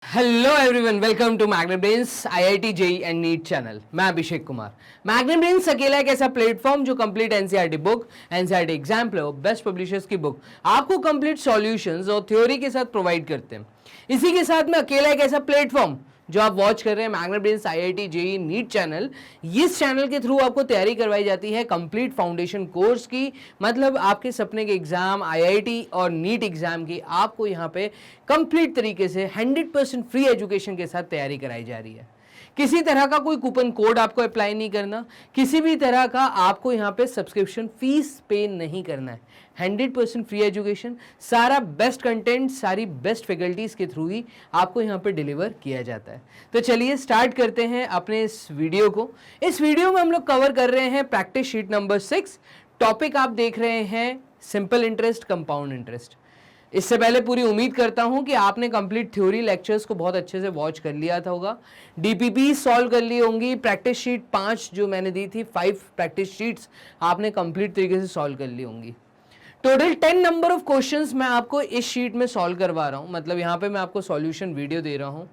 Hello everyone, welcome to Magnebrains IIT JEE and NEET channel. मैं Abhishek Kumar. Magnebrains अकेला एक ऐसा प्लेटफॉर्म जो complete NCERT book, NCERT exam pro, best publishers की book आपको कंप्लीट सॉल्यूशंस और थ्योरी के साथ प्रोवाइड करते हैं। इसी के साथ में अकेला एक ऐसा प्लेटफॉर्म जो आप वॉच कर रहे हैं मैग्नेब्रेन्स आईआईटी जेई नीट चैनल, इस चैनल के थ्रू आपको तैयारी करवाई जाती है कंप्लीट फाउंडेशन कोर्स की। मतलब आपके सपने के एग्जाम आईआईटी और नीट एग्जाम की आपको यहाँ पे कंप्लीट तरीके से 100% फ्री एजुकेशन के साथ तैयारी कराई जा रही है। किसी तरह का कोई कूपन कोड आपको अप्लाई नहीं करना, किसी भी तरह का आपको यहाँ पे सब्सक्रिप्शन फीस पे नहीं करना है। 100% फ्री एजुकेशन, सारा बेस्ट कंटेंट, सारी बेस्ट फैकल्टीज के थ्रू ही आपको यहाँ पे डिलीवर किया जाता है। तो चलिए स्टार्ट करते हैं अपने इस वीडियो को। इस वीडियो में हम लोग कवर कर रहे हैं प्रैक्टिस शीट नंबर 6। टॉपिक आप देख रहे हैं सिंपल इंटरेस्ट, कंपाउंड इंटरेस्ट। इससे पहले पूरी उम्मीद करता हूं कि आपने कंप्लीट थ्योरी लेक्चर्स को बहुत अच्छे से वॉच कर लिया था होगा, डीपीपी सॉल्व कर ली होंगी। प्रैक्टिस शीट 5 जो मैंने दी थी, 5 प्रैक्टिस शीट्स आपने कंप्लीट तरीके से सॉल्व कर ली होंगी। टोटल 10 नंबर ऑफ क्वेश्चंस मैं आपको इस शीट में सॉल्व करवा रहा हूं। मतलब यहाँ पे मैं आपको सॉल्यूशन वीडियो दे रहा हूं।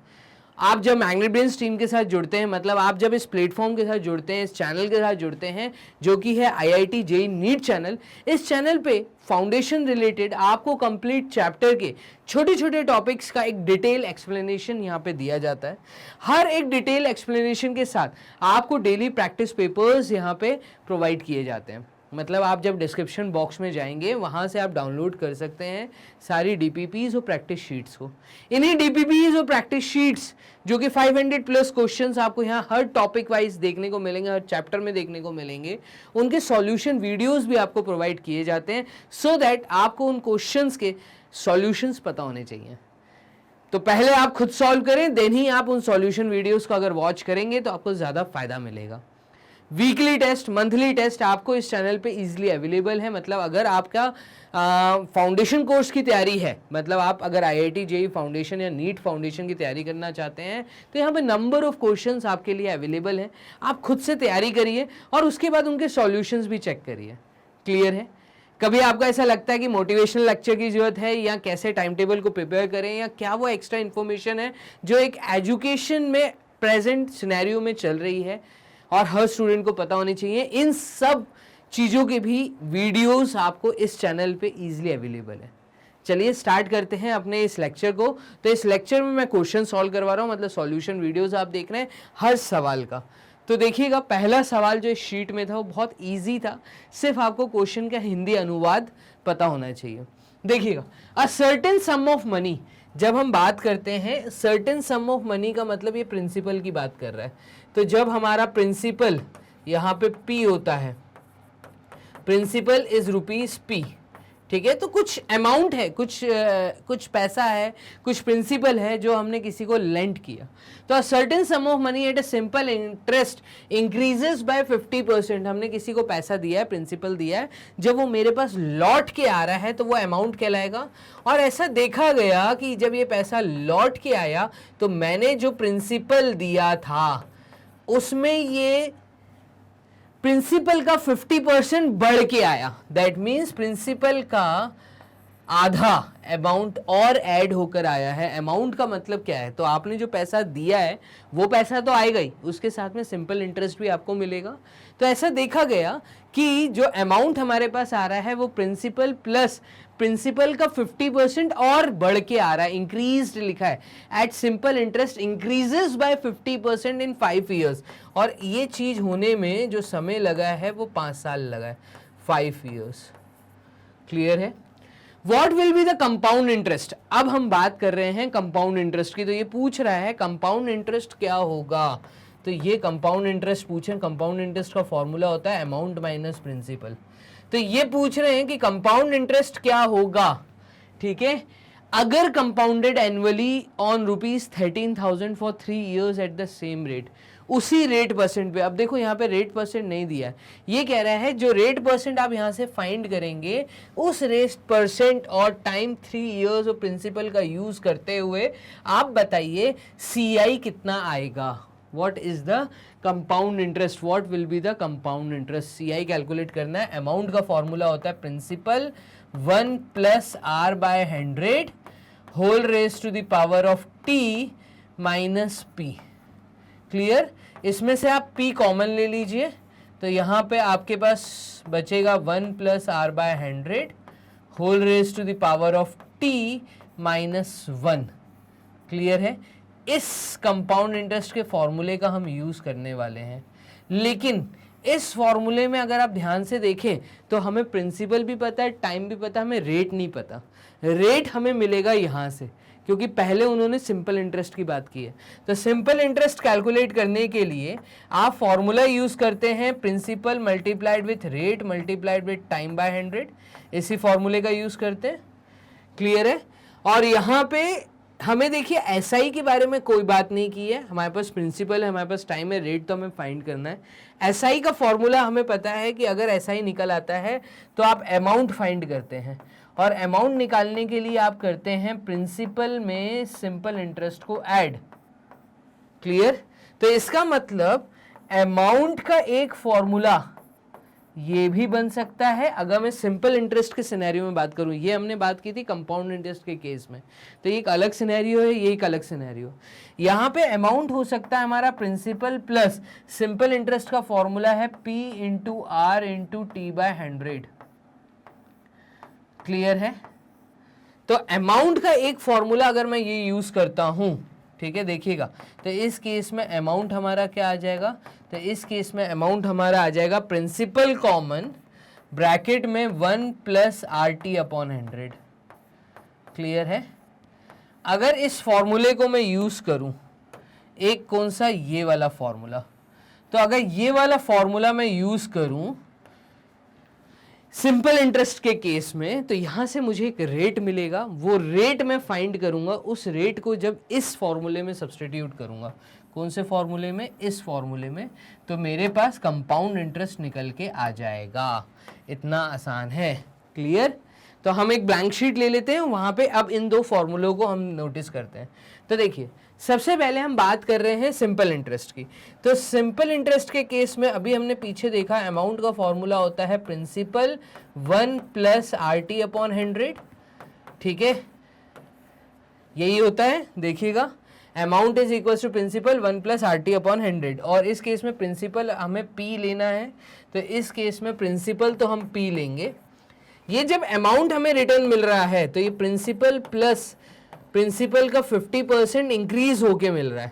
आप जब मैग्नेब्रेन्स टीम के साथ जुड़ते हैं, मतलब आप जब इस प्लेटफॉर्म के साथ जुड़ते हैं, इस चैनल के साथ जुड़ते हैं जो कि है आईआईटी जेई नीट चैनल, इस चैनल पे फाउंडेशन रिलेटेड आपको कंप्लीट चैप्टर के छोटे छोटे टॉपिक्स का एक डिटेल एक्सप्लेनेशन यहाँ पे दिया जाता है। हर एक डिटेल एक्सप्लेनेशन के साथ आपको डेली प्रैक्टिस पेपर्स यहाँ पे प्रोवाइड किए जाते हैं। मतलब आप जब डिस्क्रिप्शन बॉक्स में जाएंगे वहाँ से आप डाउनलोड कर सकते हैं सारी डीपीपीज और प्रैक्टिस शीट्स को। इन्हीं डीपीपीज और प्रैक्टिस शीट्स जो कि 500 प्लस क्वेश्चंस आपको यहाँ हर टॉपिक वाइज देखने को मिलेंगे, हर चैप्टर में देखने को मिलेंगे, उनके सॉल्यूशन वीडियोस भी आपको प्रोवाइड किए जाते हैं सो दैट आपको उन क्वेश्चंस के सॉल्यूशंस पता होने चाहिए। तो पहले आप खुद सॉल्व करें, देन ही आप उन सॉल्यूशन वीडियोस को अगर वॉच करेंगे तो आपको ज़्यादा फायदा मिलेगा। वीकली टेस्ट, मंथली टेस्ट आपको इस चैनल पे इजीली अवेलेबल है। मतलब अगर आपका फाउंडेशन कोर्स की तैयारी है, मतलब आप अगर आईआईटी जेई फाउंडेशन या नीट फाउंडेशन की तैयारी करना चाहते हैं तो यहाँ पे नंबर ऑफ क्वेश्चंस आपके लिए अवेलेबल हैं। आप खुद से तैयारी करिए और उसके बाद उनके सॉल्यूशंस भी चेक करिए। क्लियर है? कभी आपको ऐसा लगता है कि मोटिवेशनल लेक्चर की जरूरत है या कैसे टाइम टेबल को प्रिपेयर करें या क्या वो एक्स्ट्रा इन्फॉर्मेशन है जो एक एजुकेशन में प्रेजेंट सिनेरियो में चल रही है और हर स्टूडेंट को पता होनी चाहिए, इन सब चीज़ों के भी वीडियोस आपको इस चैनल पे इजीली अवेलेबल है। चलिए स्टार्ट करते हैं अपने इस लेक्चर को। तो इस लेक्चर में मैं क्वेश्चन सॉल्व करवा रहा हूँ, मतलब सॉल्यूशन वीडियोस आप देख रहे हैं हर सवाल का। तो देखिएगा, पहला सवाल जो इस शीट में था वो बहुत ईजी था, सिर्फ आपको क्वेश्चन का हिंदी अनुवाद पता होना चाहिए। देखिएगा, अ सर्टेन सम ऑफ मनी, जब हम बात करते हैं सर्टेन सम ऑफ मनी का मतलब ये प्रिंसिपल की बात कर रहा है। तो जब हमारा प्रिंसिपल यहाँ पे P होता है, प्रिंसिपल इज रुपीज P, ठीक है, तो कुछ अमाउंट है, कुछ पैसा है, कुछ प्रिंसिपल है जो हमने किसी को लेंड किया। तो अ certain sum of money at a simple interest increases by 50%। हमने किसी को पैसा दिया है, प्रिंसिपल दिया है, जब वो मेरे पास लौट के आ रहा है तो वो अमाउंट कहलाएगा। और ऐसा देखा गया कि जब ये पैसा लौट के आया तो मैंने जो प्रिंसिपल दिया था उसमें ये प्रिंसिपल का 50% बढ़ के आया। दैट मीन्स प्रिंसिपल का आधा अमाउंट और ऐड होकर आया है। अमाउंट का मतलब क्या है? तो आपने जो पैसा दिया है वो पैसा तो आएगा ही, उसके साथ में सिंपल इंटरेस्ट भी आपको मिलेगा। तो ऐसा देखा गया कि जो अमाउंट हमारे पास आ रहा है वो प्रिंसिपल प्लस प्रिंसिपल का 50% और बढ़ के आ रहा है, इंक्रीज्ड लिखा है। At simple interest increases by 50% in 5 years. और ये चीज होने में जो समय लगा है वो 5 साल लगा है, 5 ईयर्स। क्लियर है? What will be the compound interest? अब हम बात कर रहे हैं कंपाउंड इंटरेस्ट की। तो ये पूछ रहा है कंपाउंड इंटरेस्ट क्या होगा। तो ये कंपाउंड इंटरेस्ट पूछे, कंपाउंड इंटरेस्ट का फॉर्मूला होता है अमाउंट माइनस प्रिंसिपल। तो ये पूछ रहे हैं कि कंपाउंड इंटरेस्ट क्या होगा, ठीक है, अगर compounded annually on ₹13,000 for 3 years eight the same rate, उसी रेट परसेंट पे। अब देखो यहाँ पे रेट परसेंट नहीं दिया है, ये कह रहा है जो रेट परसेंट आप यहाँ से फाइंड करेंगे उस रेट परसेंट और टाइम 3 ईयर्स और प्रिंसिपल का यूज करते हुए आप बताइए CI कितना आएगा। What is the compound interest? What will be the compound interest? CI calculate करना है। अमाउंट का फॉर्मूला होता है principal 1 + R/100 whole raise to the power of T minus P. Clear? इसमें से आप p कॉमन ले लीजिए, तो यहाँ पे आपके पास बचेगा 1 plus R by 100 whole raise to the power of t minus 1। Clear है? इस कंपाउंड इंटरेस्ट के फॉर्मूले का हम यूज करने वाले हैं, लेकिन इस फॉर्मूले में अगर आप ध्यान से देखें तो हमें प्रिंसिपल भी पता है, टाइम भी पता है, हमें रेट नहीं पता। रेट हमें मिलेगा यहाँ से, क्योंकि पहले उन्होंने सिंपल इंटरेस्ट की बात की है। तो सिंपल इंटरेस्ट कैलकुलेट करने के लिए आप फॉर्मूला यूज करते हैं principal multiplied with rate multiplied with time by 100। इसी फॉर्मूले का यूज करते हैं। क्लियर है? और यहाँ पे हमें देखिए एसआई के बारे में कोई बात नहीं की है, हमारे पास प्रिंसिपल है, हमारे पास टाइम है, रेट तो हमें फाइंड करना है। एसआई का फॉर्मूला हमें पता है कि अगर एसआई निकल आता है तो आप अमाउंट फाइंड करते हैं, और अमाउंट निकालने के लिए आप करते हैं प्रिंसिपल में सिंपल इंटरेस्ट को ऐड। क्लियर? तो इसका मतलब अमाउंट का एक फॉर्मूला ये भी बन सकता है। अगर मैं सिंपल इंटरेस्ट के सिनेरियो में बात करूं, ये हमने बात की थी कंपाउंड इंटरेस्ट के केस में, तो ये एक अलग सिनेरियो है, ये एक अलग सिनेरियो। यहाँ पे अमाउंट हो सकता है हमारा प्रिंसिपल प्लस सिंपल इंटरेस्ट का फॉर्मूला है P into R into T by 100। Clear है? तो अमाउंट का एक फॉर्मूला अगर मैं ये यूज करता हूं, ठीक है, देखिएगा, तो इस केस में अमाउंट हमारा क्या आ जाएगा, तो इस केस में अमाउंट हमारा आ जाएगा प्रिंसिपल कॉमन ब्रैकेट में 1 plus R T upon 100। Clear है? अगर इस फॉर्मूले को मैं यूज करूं, एक कौन सा, ये वाला फॉर्मूला, तो अगर ये वाला फॉर्मूला मैं यूज करूं सिंपल इंटरेस्ट के केस में, तो यहां से मुझे एक रेट मिलेगा, वो रेट मैं फाइंड करूंगा, उस रेट को जब इस फॉर्मूले में सब्स्टिट्यूट करूंगा, कौन से फॉर्मूले में, इस फॉर्मूले में, तो मेरे पास कंपाउंड इंटरेस्ट निकल के आ जाएगा। इतना आसान है। क्लियर? तो हम एक ब्लैंक शीट ले लेते हैं, वहां पे अब इन दो फॉर्मूलों को हम नोटिस करते हैं। तो देखिए, सबसे पहले हम बात कर रहे हैं सिंपल इंटरेस्ट की। तो सिंपल इंटरेस्ट के केस में अभी हमने पीछे देखा अमाउंट का फॉर्मूला होता है principal 1 plus R T upon 100। ठीक है, यही होता है। देखिएगा, amount is equal to principal 1 plus R T upon 100, और इस केस में प्रिंसिपल हमें पी लेना है, तो इस केस में प्रिंसिपल तो हम पी लेंगे। ये जब अमाउंट हमें रिटर्न मिल रहा है तो ये प्रिंसिपल प्लस प्रिंसिपल का 50% इंक्रीज होके मिल रहा है।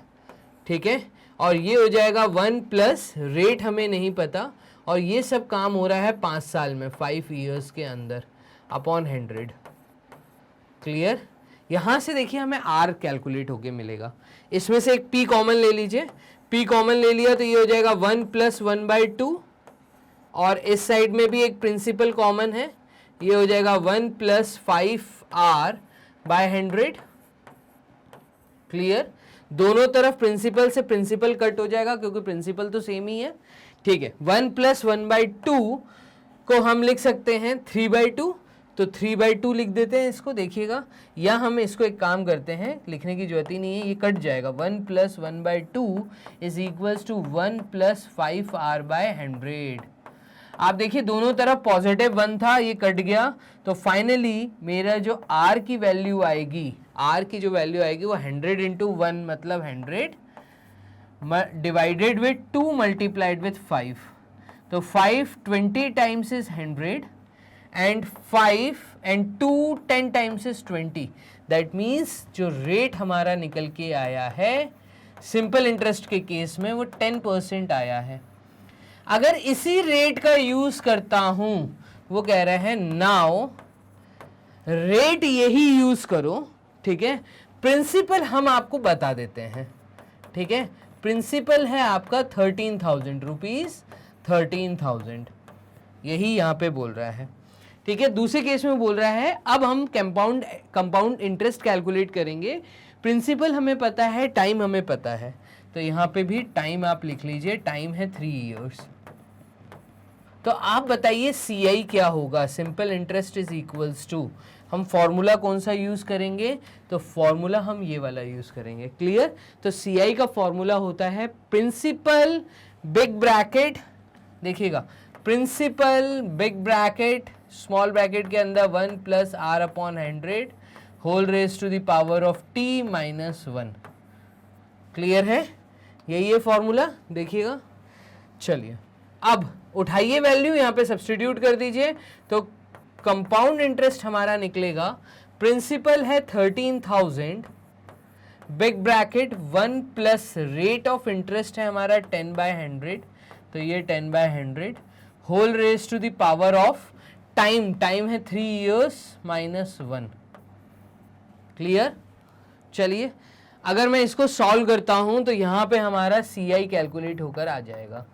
ठीक है, और ये हो जाएगा 1 प्लस रेट हमें नहीं पता, और ये सब काम हो रहा है 5 साल में, 5 ईयर्स के अंदर, अपॉन 100। क्लियर? यहाँ से देखिए हमें R कैलकुलेट होके मिलेगा। इसमें से एक P कॉमन ले लीजिए, P कॉमन ले लिया तो ये हो जाएगा 1 प्लस 1/2, और इस साइड में भी एक प्रिंसिपल कॉमन है, ये हो जाएगा 1 प्लस 5R बाय 100। क्लियर? दोनों तरफ प्रिंसिपल से प्रिंसिपल कट हो जाएगा क्योंकि प्रिंसिपल तो सेम ही है। ठीक है, 1 प्लस 1/2 को हम लिख सकते हैं 3/2, तो 3/2 लिख देते हैं इसको। देखिएगा, या हम इसको एक काम करते हैं, लिखने की जरूरत ही नहीं है, ये कट जाएगा। 1 plus 1/2 is equals to 1 plus 5R by 100। आप देखिए दोनों तरफ पॉजिटिव 1 था, ये कट गया, तो फाइनली मेरा जो R की वैल्यू आएगी, R की जो वैल्यू आएगी वो 100 इंटू 1 मतलब 100 डिवाइडेड विथ 2 मल्टीप्लाइड विथ 5, तो 5 20 times is 100 and 5 and 2 10 times is 20। That means जो रेट हमारा निकल के आया है सिंपल इंटरेस्ट के केस में वो 10% आया है। अगर इसी रेट का यूज करता हूं, वो कह रहे हैं नाउ रेट यही यूज करो। ठीक है, प्रिंसिपल हम आपको बता देते हैं। ठीक है, प्रिंसिपल है आपका 13,000 रुपीज, 13,000, यही यहां पे बोल रहा है। ठीक है, दूसरे केस में बोल रहा है अब हम कंपाउंड इंटरेस्ट कैलकुलेट करेंगे। प्रिंसिपल हमें पता है, टाइम हमें पता है, तो यहाँ पे भी टाइम आप लिख लीजिए, टाइम है 3 इयर्स। तो आप बताइए CI क्या होगा, simple interest is equals to, हम फॉर्मूला कौन सा यूज करेंगे, तो फॉर्मूला हम ये वाला यूज करेंगे। क्लियर? तो CI का फॉर्मूला होता है प्रिंसिपल बिग ब्रैकेट, देखिएगा principal big bracket small bracket के अंदर 1 plus R upon 100 whole raise to the power of t minus 1। Clear है? यही है फॉर्मूला, देखिएगा। चलिए अब उठाइए वैल्यू, यहाँ पे सब्स्टिट्यूट कर दीजिए, तो कंपाउंड इंटरेस्ट हमारा निकलेगा, प्रिंसिपल है 13,000, big bracket 1 plus rate of interest है हमारा 10/100, तो ये 10/100, whole raise to the power of time, time है 3 years माइनस 1। क्लियर? चलिए अगर मैं इसको सॉल्व करता हूं तो यहाँ पे हमारा CI कैलकुलेट होकर आ जाएगा,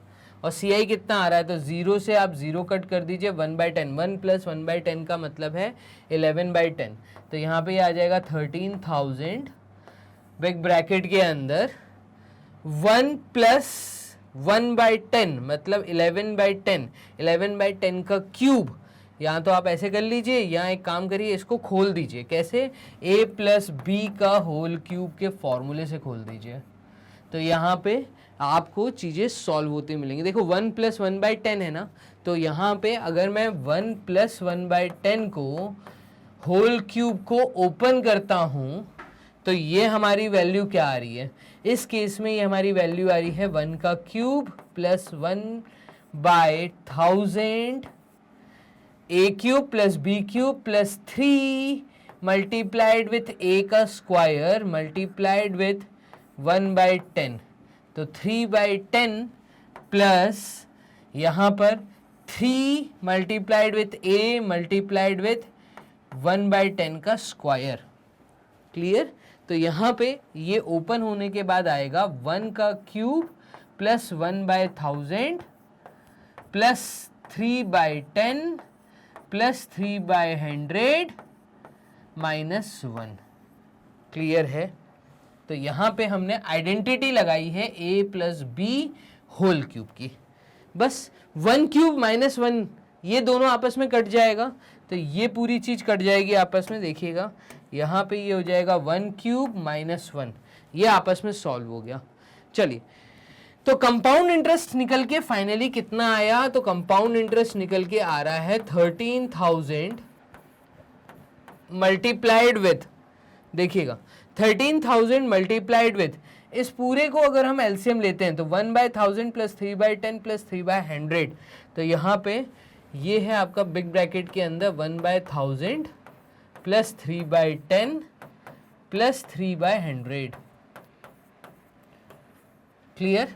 और CI कितना आ रहा है, तो 0 से आप 0 कट कर दीजिए, 1/10, 1 प्लस 1/10 का मतलब है 11/10, तो यहाँ पे आ जाएगा 13,000, बिग ब्रैकेट के अंदर 1 प्लस 1/10 मतलब 11/10, 11/10 का क्यूब, यहाँ तो आप ऐसे कर लीजिए, यहाँ एक काम करिए, इसको खोल दीजिए, कैसे, a प्लस बी का होल क्यूब के फॉर्मूले से खोल दीजिए, तो यहाँ पे आपको चीज़ें सॉल्व होती मिलेंगी। देखो 1 प्लस 1/10 है ना, तो यहाँ पे अगर मैं 1 प्लस 1/10 को होल क्यूब को ओपन करता हूँ तो ये हमारी वैल्यू क्या आ रही है, इस केस में ये हमारी वैल्यू आ रही है 1 का cube plus 1/1000 a cube plus b cube plus 3 multiplied with a का स्क्वायर मल्टीप्लाइड विथ 1/10, तो 3/10 प्लस यहाँ पर 3 multiplied with a multiplied with 1/10 का स्क्वायर। क्लियर? तो यहाँ पे ये ओपन होने के बाद आएगा 1 का cube plus 1/1000 plus 3/10 plus 3/100 minus 1। Clear है? तो यहाँ पे हमने आइडेंटिटी लगाई है a plus B whole cube की, बस 1 क्यूब माइनस 1 ये दोनों आपस में कट जाएगा, तो ये पूरी चीज कट जाएगी आपस में, देखिएगा यहाँ पे ये हो जाएगा 1 क्यूब माइनस 1, ये आपस में सॉल्व हो गया। चलिए तो कंपाउंड इंटरेस्ट निकल के फाइनली कितना आया, तो कंपाउंड इंटरेस्ट निकल के आ रहा है 13,000 मल्टीप्लाइड विथ, देखिएगा 13,000 मल्टीप्लाइड विथ, इस पूरे को अगर हम एलसीएम लेते हैं तो 1/1000 प्लस 3/10 प्लस 3/100, तो यहाँ पे ये है आपका बिग ब्रैकेट के अंदर 1/1000 प्लस 3/10 प्लस 3/100। क्लियर?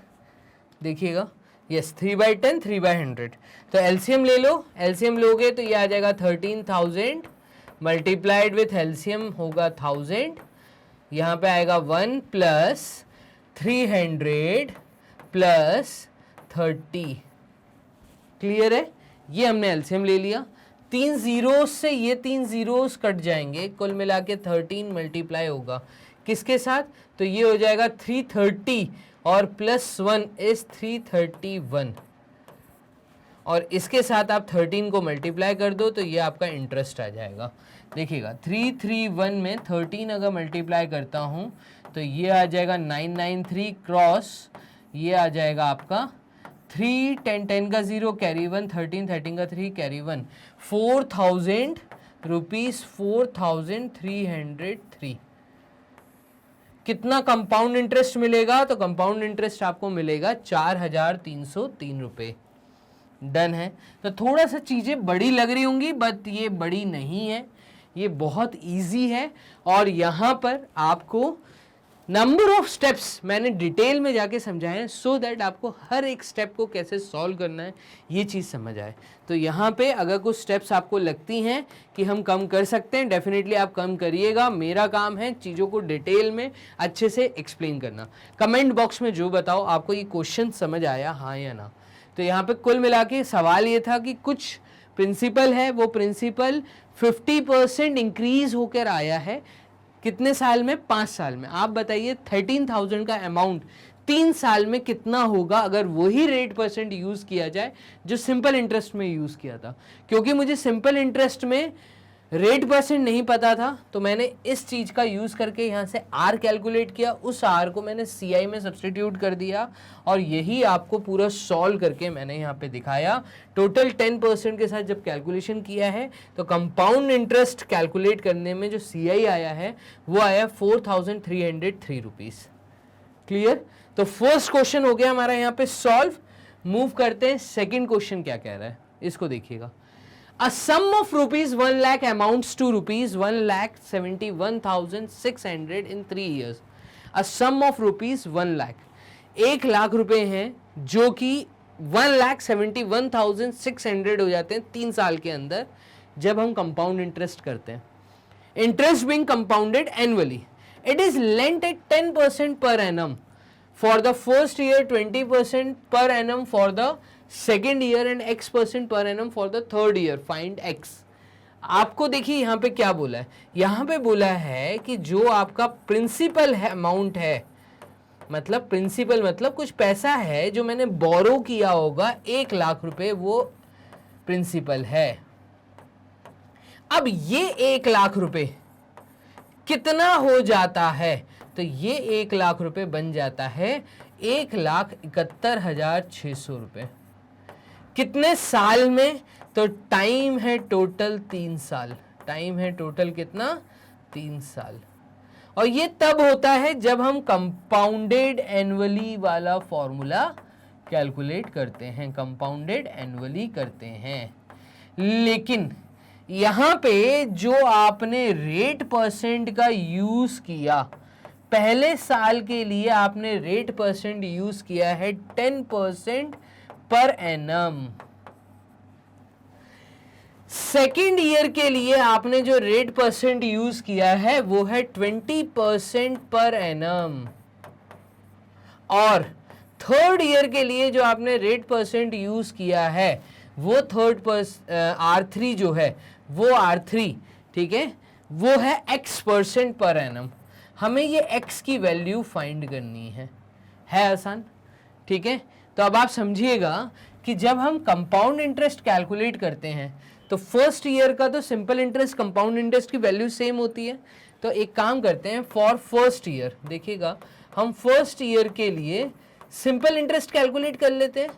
देखिएगा, यस 3/10 3/100, तो एलसीएम ले लो, एलसीएम लोगे तो ये आ जाएगा 13,000 मल्टीप्लाइड विथ एलसीएम होगा 1000, यहाँ पे आएगा 1 प्लस 300 प्लस 30। क्लियर है? ये हमने एलसीएम ले लिया, 3 जीरोस से ये 3 जीरोस कट जाएंगे, कुल मिला के 13 मल्टीप्लाई होगा किसके साथ, तो ये हो जाएगा 330 और प्लस 1 इज 331, और इसके साथ आप 13 को मल्टीप्लाई कर दो तो ये आपका इंटरेस्ट आ जाएगा। देखिएगा 331 में 13 अगर मल्टीप्लाई करता हूँ तो ये आ जाएगा 993 क्रॉस, ये आ जाएगा आपका 3 10 10 का 0 कैरी 1 13 13 का 3 कैरी 1 4,000 रुपीज 4,303। कितना कंपाउंड इंटरेस्ट मिलेगा, तो कंपाउंड इंटरेस्ट आपको मिलेगा 4,303 रुपये। डन है? तो थोड़ा सा चीज़ें बड़ी लग रही होंगी बट ये बड़ी नहीं है, ये बहुत इजी है, और यहाँ पर आपको नंबर ऑफ स्टेप्स मैंने डिटेल में जाके समझाए सो दैट आपको हर एक स्टेप को कैसे सॉल्व करना है ये चीज़ समझ आए। तो यहाँ पे अगर कुछ स्टेप्स आपको लगती हैं कि हम कम कर सकते हैं, डेफिनेटली आप कम करिएगा, मेरा काम है चीज़ों को डिटेल में अच्छे से एक्सप्लेन करना। कमेंट बॉक्स में जो बताओ आपको ये क्वेश्चन समझ आया, हाँ या ना। तो यहाँ पे कुल मिला के सवाल ये था कि कुछ प्रिंसिपल है, वो प्रिंसिपल 50% इंक्रीज होकर आया है, कितने साल में, 5 साल में। आप बताइए 13,000 का अमाउंट 3 साल में कितना होगा अगर वही रेट परसेंट यूज़ किया जाए जो सिंपल इंटरेस्ट में यूज़ किया था। क्योंकि मुझे सिंपल इंटरेस्ट में रेट परसेंट नहीं पता था तो मैंने इस चीज़ का यूज़ करके यहाँ से आर कैलकुलेट किया, उस आर को मैंने सीआई में सब्सटीट्यूट कर दिया और यही आपको पूरा सॉल्व करके मैंने यहाँ पे दिखाया। टोटल 10% के साथ जब कैलकुलेशन किया है तो कंपाउंड इंटरेस्ट कैलकुलेट करने में जो सीआई आया है वो आया 4,303 रुपीज़। क्लियर? तो फर्स्ट क्वेश्चन हो गया हमारा यहाँ पे सॉल्व। मूव करते हैं, सेकेंड क्वेश्चन क्या कह रहा है इसको देखिएगा। A sum of rupees 1 lakh amounts to rupees 1,71,600 in 3 years. A sum of rupees 1 lakh, 1 lakh रुपए हैं जो कि 1,71,600 हो जाते हैं 3 साल के अंदर जब हम कंपाउंड इंटरेस्ट करते हैं। Interest being compounded annually, it is lent at 10% per annum for the first year, 20% per annum for the second year and X% per annum for the third year. Find X। आपको देखिए यहाँ पे क्या बोला है, यहाँ पे बोला है कि जो आपका प्रिंसिपल है अमाउंट है, मतलब प्रिंसिपल मतलब कुछ पैसा है जो मैंने बोरो किया होगा 1 लाख रुपए, वो प्रिंसिपल है। अब ये 1 लाख रुपए कितना हो जाता है, तो ये 1 लाख रुपए बन जाता है 1,71,600 रुपए। कितने साल में, तो टाइम है टोटल 3 साल। टाइम है टोटल कितना, 3 साल। और ये तब होता है जब हम कंपाउंडेड एनुअली वाला फॉर्मूला कैलकुलेट करते हैं, कंपाउंडेड एनुअली करते हैं। लेकिन यहाँ पे जो आपने रेट परसेंट का यूज किया, पहले साल के लिए आपने रेट परसेंट यूज किया है 10% पर एनम। सेकेंड ईयर के लिए आपने जो रेट परसेंट यूज किया है वो है 20% पर एनम। और थर्ड ईयर के लिए जो आपने रेट परसेंट यूज किया है वो R3 जो है वो R3, ठीक है, वो है X% पर एनम। हमें ये X की वैल्यू फाइंड करनी है आसान, ठीक है। तो अब आप समझिएगा कि जब हम कंपाउंड इंटरेस्ट कैलकुलेट करते हैं तो फर्स्ट ईयर का तो सिंपल इंटरेस्ट कंपाउंड इंटरेस्ट की वैल्यू सेम होती है। तो एक काम करते हैं, फॉर फर्स्ट ईयर देखिएगा, हम फर्स्ट ईयर के लिए सिंपल इंटरेस्ट कैलकुलेट कर लेते हैं।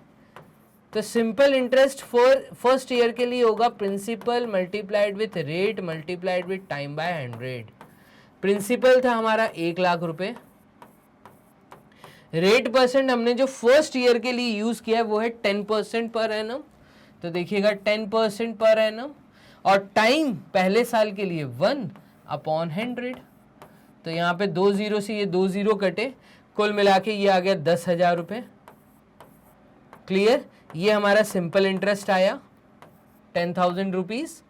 तो simple interest for first year के लिए होगा principal multiplied with rate multiplied with time by 100। Principal था हमारा 1 लाख रुपए, रेट परसेंट हमने जो फर्स्ट ईयर के लिए यूज किया है वो है 10% पर एनम। तो देखिएगा 10% पर एनम, और टाइम पहले साल के लिए 1/100। तो यहाँ पे 2 जीरो से ये 2 जीरो कटे, कुल मिला के ये आ गया 10,000 रुपये। क्लियर? ये हमारा सिंपल इंटरेस्ट आया 10,000 रुपीज़।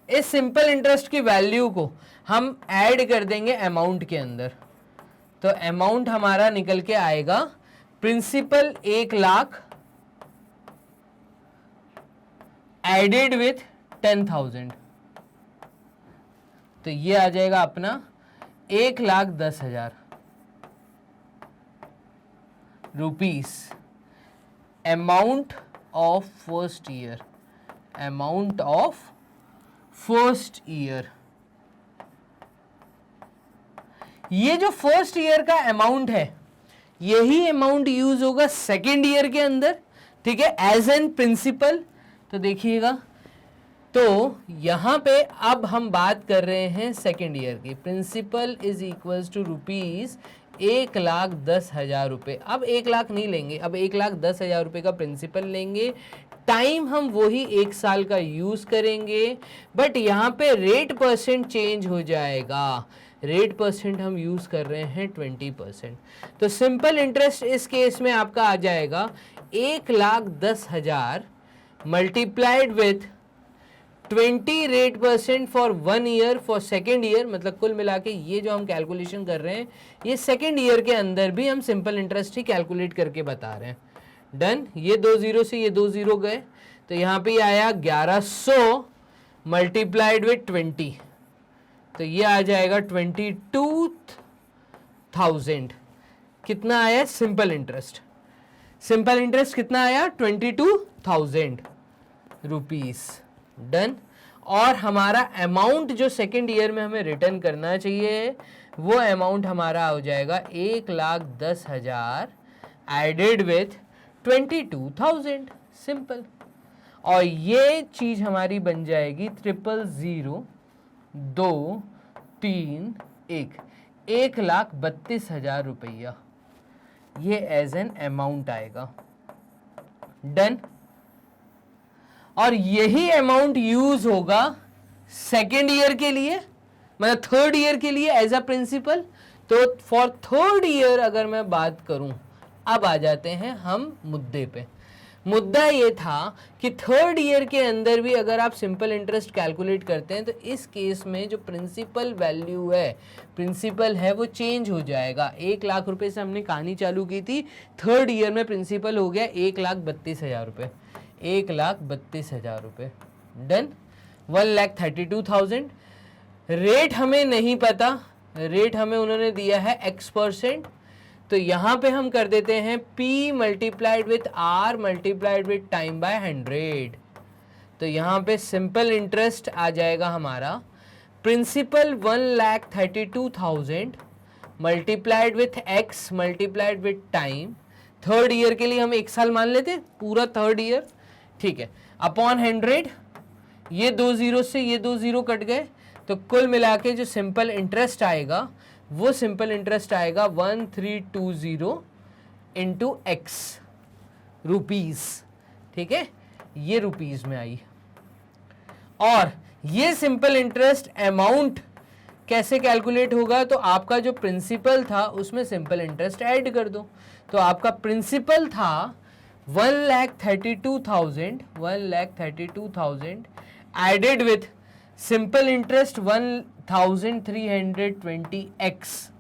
इस सिंपल इंटरेस्ट की वैल्यू को हम ऐड कर देंगे अमाउंट के अंदर, तो अमाउंट हमारा निकल के आएगा प्रिंसिपल 1 लाख एडेड विथ 10,000, तो ये आ जाएगा अपना 1,10,000 rupees. Amount of first year, amount of first year. ये जो फर्स्ट ईयर का अमाउंट है यही अमाउंट यूज होगा सेकेंड ईयर के अंदर, ठीक है, एज एन प्रिंसिपल। तो देखिएगा, तो यहां पे अब हम बात कर रहे हैं सेकेंड ईयर की। Principal is equals to rupees 1,10,000 रुपये। अब 1 लाख नहीं लेंगे, अब 1,10,000 रुपये का प्रिंसिपल लेंगे। टाइम हम वही 1 साल का यूज करेंगे, बट यहाँ पे रेट परसेंट चेंज हो जाएगा। रेट परसेंट हम यूज कर रहे हैं 20%। तो सिंपल इंटरेस्ट इस केस में आपका आ जाएगा 1,10,000 multiplied with 20 rate percent for 1 year, for second year. मतलब कुल मिला के ये जो हम कैलकुलेशन कर रहे हैं ये सेकेंड ईयर के अंदर भी हम सिंपल इंटरेस्ट ही कैलकुलेट करके बता रहे हैं। डन। ये 2 जीरो से ये 2 जीरो गए, तो यहाँ पे आया 1100 मल्टीप्लाइड विथ 20, तो ये आ जाएगा 22,000। कितना आया सिंपल इंटरेस्ट? सिंपल इंटरेस्ट कितना आया? 22,000 रुपीस। डन। और हमारा अमाउंट जो सेकेंड ईयर में हमें रिटर्न करना चाहिए वो अमाउंट हमारा हो जाएगा 1,10,000 एडेड विथ 22,000, सिंपल। और ये चीज हमारी बन जाएगी 0,002,3,1, 1,32,000 रुपया, ये एज एन अमाउंट आएगा। डन। और यही अमाउंट यूज होगा सेकेंड ईयर के लिए, मतलब थर्ड ईयर के लिए एज अ प्रिंसिपल। तो फॉर थर्ड ईयर अगर मैं बात करूं, अब आ जाते हैं हम मुद्दे पे। मुद्दा ये था कि थर्ड ईयर के अंदर भी अगर आप सिंपल इंटरेस्ट कैलकुलेट करते हैं तो इस केस में जो प्रिंसिपल वैल्यू है, प्रिंसिपल है, वो चेंज हो जाएगा। 1,00,000 रुपए से हमने कहानी चालू की थी, थर्ड ईयर में प्रिंसिपल हो गया 1,32,000 रुपये, 1,32,000 रुपये। डन। 1,32,000। रेट हमें नहीं पता, रेट हमें उन्होंने दिया है x%, तो यहाँ पे हम कर देते हैं P multiplied with R multiplied with time by 100। तो यहाँ पे सिंपल इंटरेस्ट आ जाएगा हमारा, principal 1,32,000 multiplied with x multiplied with time. Third year के लिए हम 1 साल मान लेते, पूरा थर्ड ईयर, ठीक है, अपॉन 100। ये 2 जीरो से ये 2 जीरो कट गए, तो कुल मिला के जो सिंपल इंटरेस्ट आएगा वो सिंपल इंटरेस्ट आएगा 1,320 इंटू एक्स, रुपीज, ठीक है, ये रुपीज में आई। और ये सिंपल इंटरेस्ट अमाउंट कैसे कैलकुलेट होगा, तो आपका जो प्रिंसिपल था उसमें सिंपल इंटरेस्ट ऐड कर दो। तो आपका प्रिंसिपल था 1,32,000 added with simple interest 1,320x।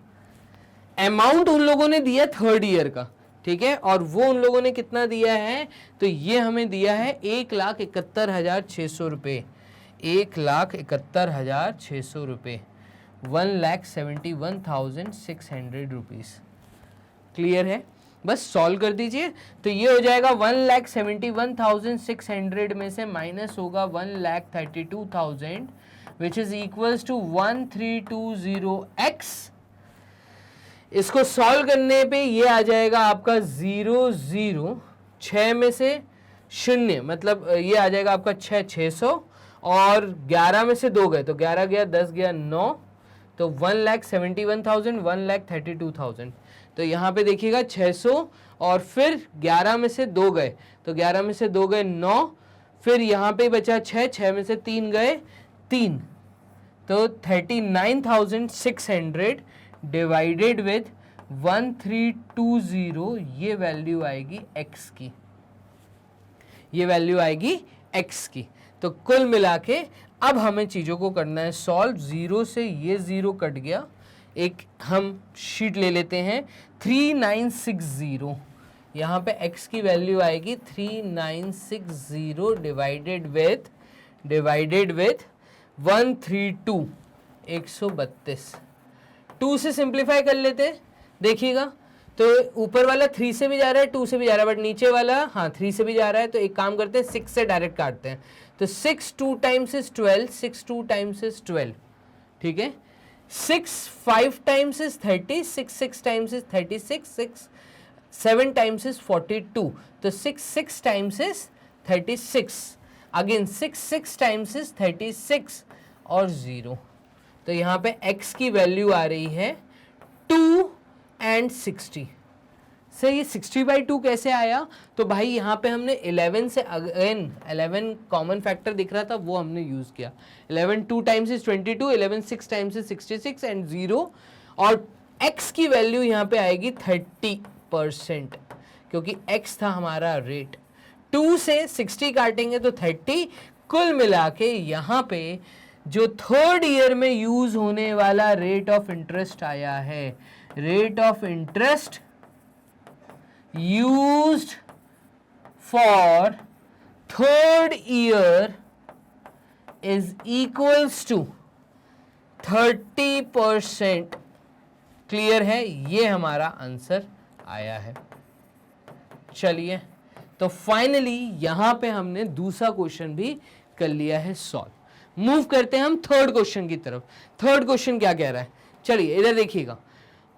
Amount उन लोगों ने दिया थर्ड ईयर का, ठीक है, और वो उन लोगों ने कितना दिया है, तो ये हमें दिया है 1,71,600 रुपये, 1,71,600 रुपये, 1,71,600 रुपीज़। क्लियर है? बस सॉल्व कर दीजिए। तो ये हो जाएगा 1,71,600 में से माइनस होगा 1,32,000 विच इज इक्वल्स टू 1,320x। इसको सॉल्व करने पे ये आ जाएगा आपका 0 0, 6 में से 0, मतलब ये आ जाएगा आपका 600, और 11 में से 2 गए तो 11 गया, 10 गया, 9, तो 1,71,000, 1,32,000। तो यहाँ पे देखिएगा 600 और फिर 11 में से 2 गए, तो 11 में से 2 गए 9, फिर यहाँ पे बचा 6, 6 में से 3 गए 3, तो 39,600 डिवाइडेड विथ 1,320, ये वैल्यू आएगी x की, ये वैल्यू आएगी x की। तो कुल मिला के अब हमें चीज़ों को करना है सॉल्व। 0 से ये 0 कट गया, एक हम शीट ले लेते हैं 3960, यहाँ पे x की वैल्यू आएगी 3960 डिवाइडेड विथ 132, 132। 2 से सिंप्लीफाई कर लेते हैं, देखिएगा, तो ऊपर वाला 3 से भी जा रहा है, 2 से भी जा रहा है, बट नीचे वाला 3 से भी जा रहा है, तो एक काम करते हैं 6 से डायरेक्ट काटते हैं। तो 6 2 टाइम्स इज 12, 6 2 टाइम्स इज 12, ठीक है। 6 5 times is 30, 6 6 times is 36, 6 7 times is 42, तो 6 6 times is 36, again 6 6 times is 36 और 0। तो यहाँ पे x की वैल्यू आ रही है 2 and 60। सर ये 60/2 कैसे आया, तो भाई यहाँ पे हमने 11 से अगेन 11 कॉमन फैक्टर दिख रहा था, वो हमने यूज किया। 11 2 times is 22, 11 6 times is 66 and 0, और x की वैल्यू यहाँ पे आएगी 30%, क्योंकि x था हमारा रेट। 2 से 60 काटेंगे तो 30, कुल मिला के यहाँ पे जो थर्ड ईयर में यूज होने वाला रेट ऑफ इंटरेस्ट आया है, rate of interest used for third year is equals to 30%। Clear है? ये हमारा आंसर आया है। चलिए, तो फाइनली यहां पे हमने दूसरा क्वेश्चन भी कर लिया है सॉल्व। मूव करते हैं हम थर्ड क्वेश्चन की तरफ। थर्ड क्वेश्चन क्या कह रहा है, चलिए इधर देखिएगा।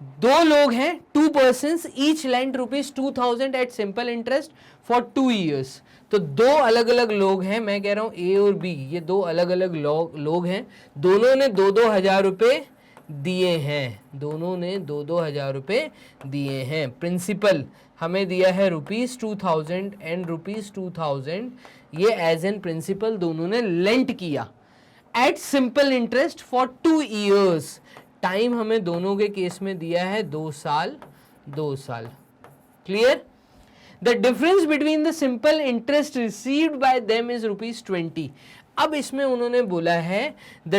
दो लोग हैं, 2 persons, each lent ₹2000 at simple interest for 2 years। तो दो अलग अलग लोग हैं, मैं कह रहा हूं ए और बी, ये दो अलग अलग लोग हैं, दोनों ने 2-2 हजार रुपए दिए हैं, दोनों ने 2-2 हजार रुपए दिए हैं। प्रिंसिपल हमें दिया है ₹2000 एंड ₹2000, ये एज एन प्रिंसिपल दोनों ने लेंट किया at simple interest for 2 years। Time हमें दोनों के केस में दिया है 2 साल, 2 साल। Clear? The difference between the simple interest received by them is ₹20। अब इसमें उन्होंने बोला है द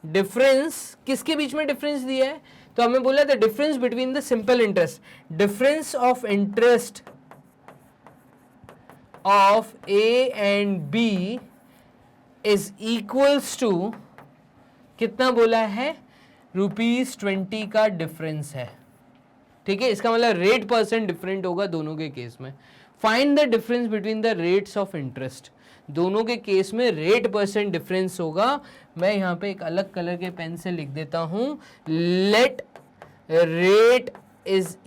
डिफरेंस किसके बीच में डिफरेंस दिया है, तो हमें बोला the difference between the simple interest, difference of interest of A and B is equals to कितना बोला है, ₹20 का डिफरेंस है। ठीक है, इसका मतलब रेट % डिफरेंट होगा दोनों के केस में। Find the difference between the rates of interest, दोनों के केस में रेट % डिफरेंस होगा। मैं यहां पे एक अलग कलर के पेन से लिख देता हूं, let rate is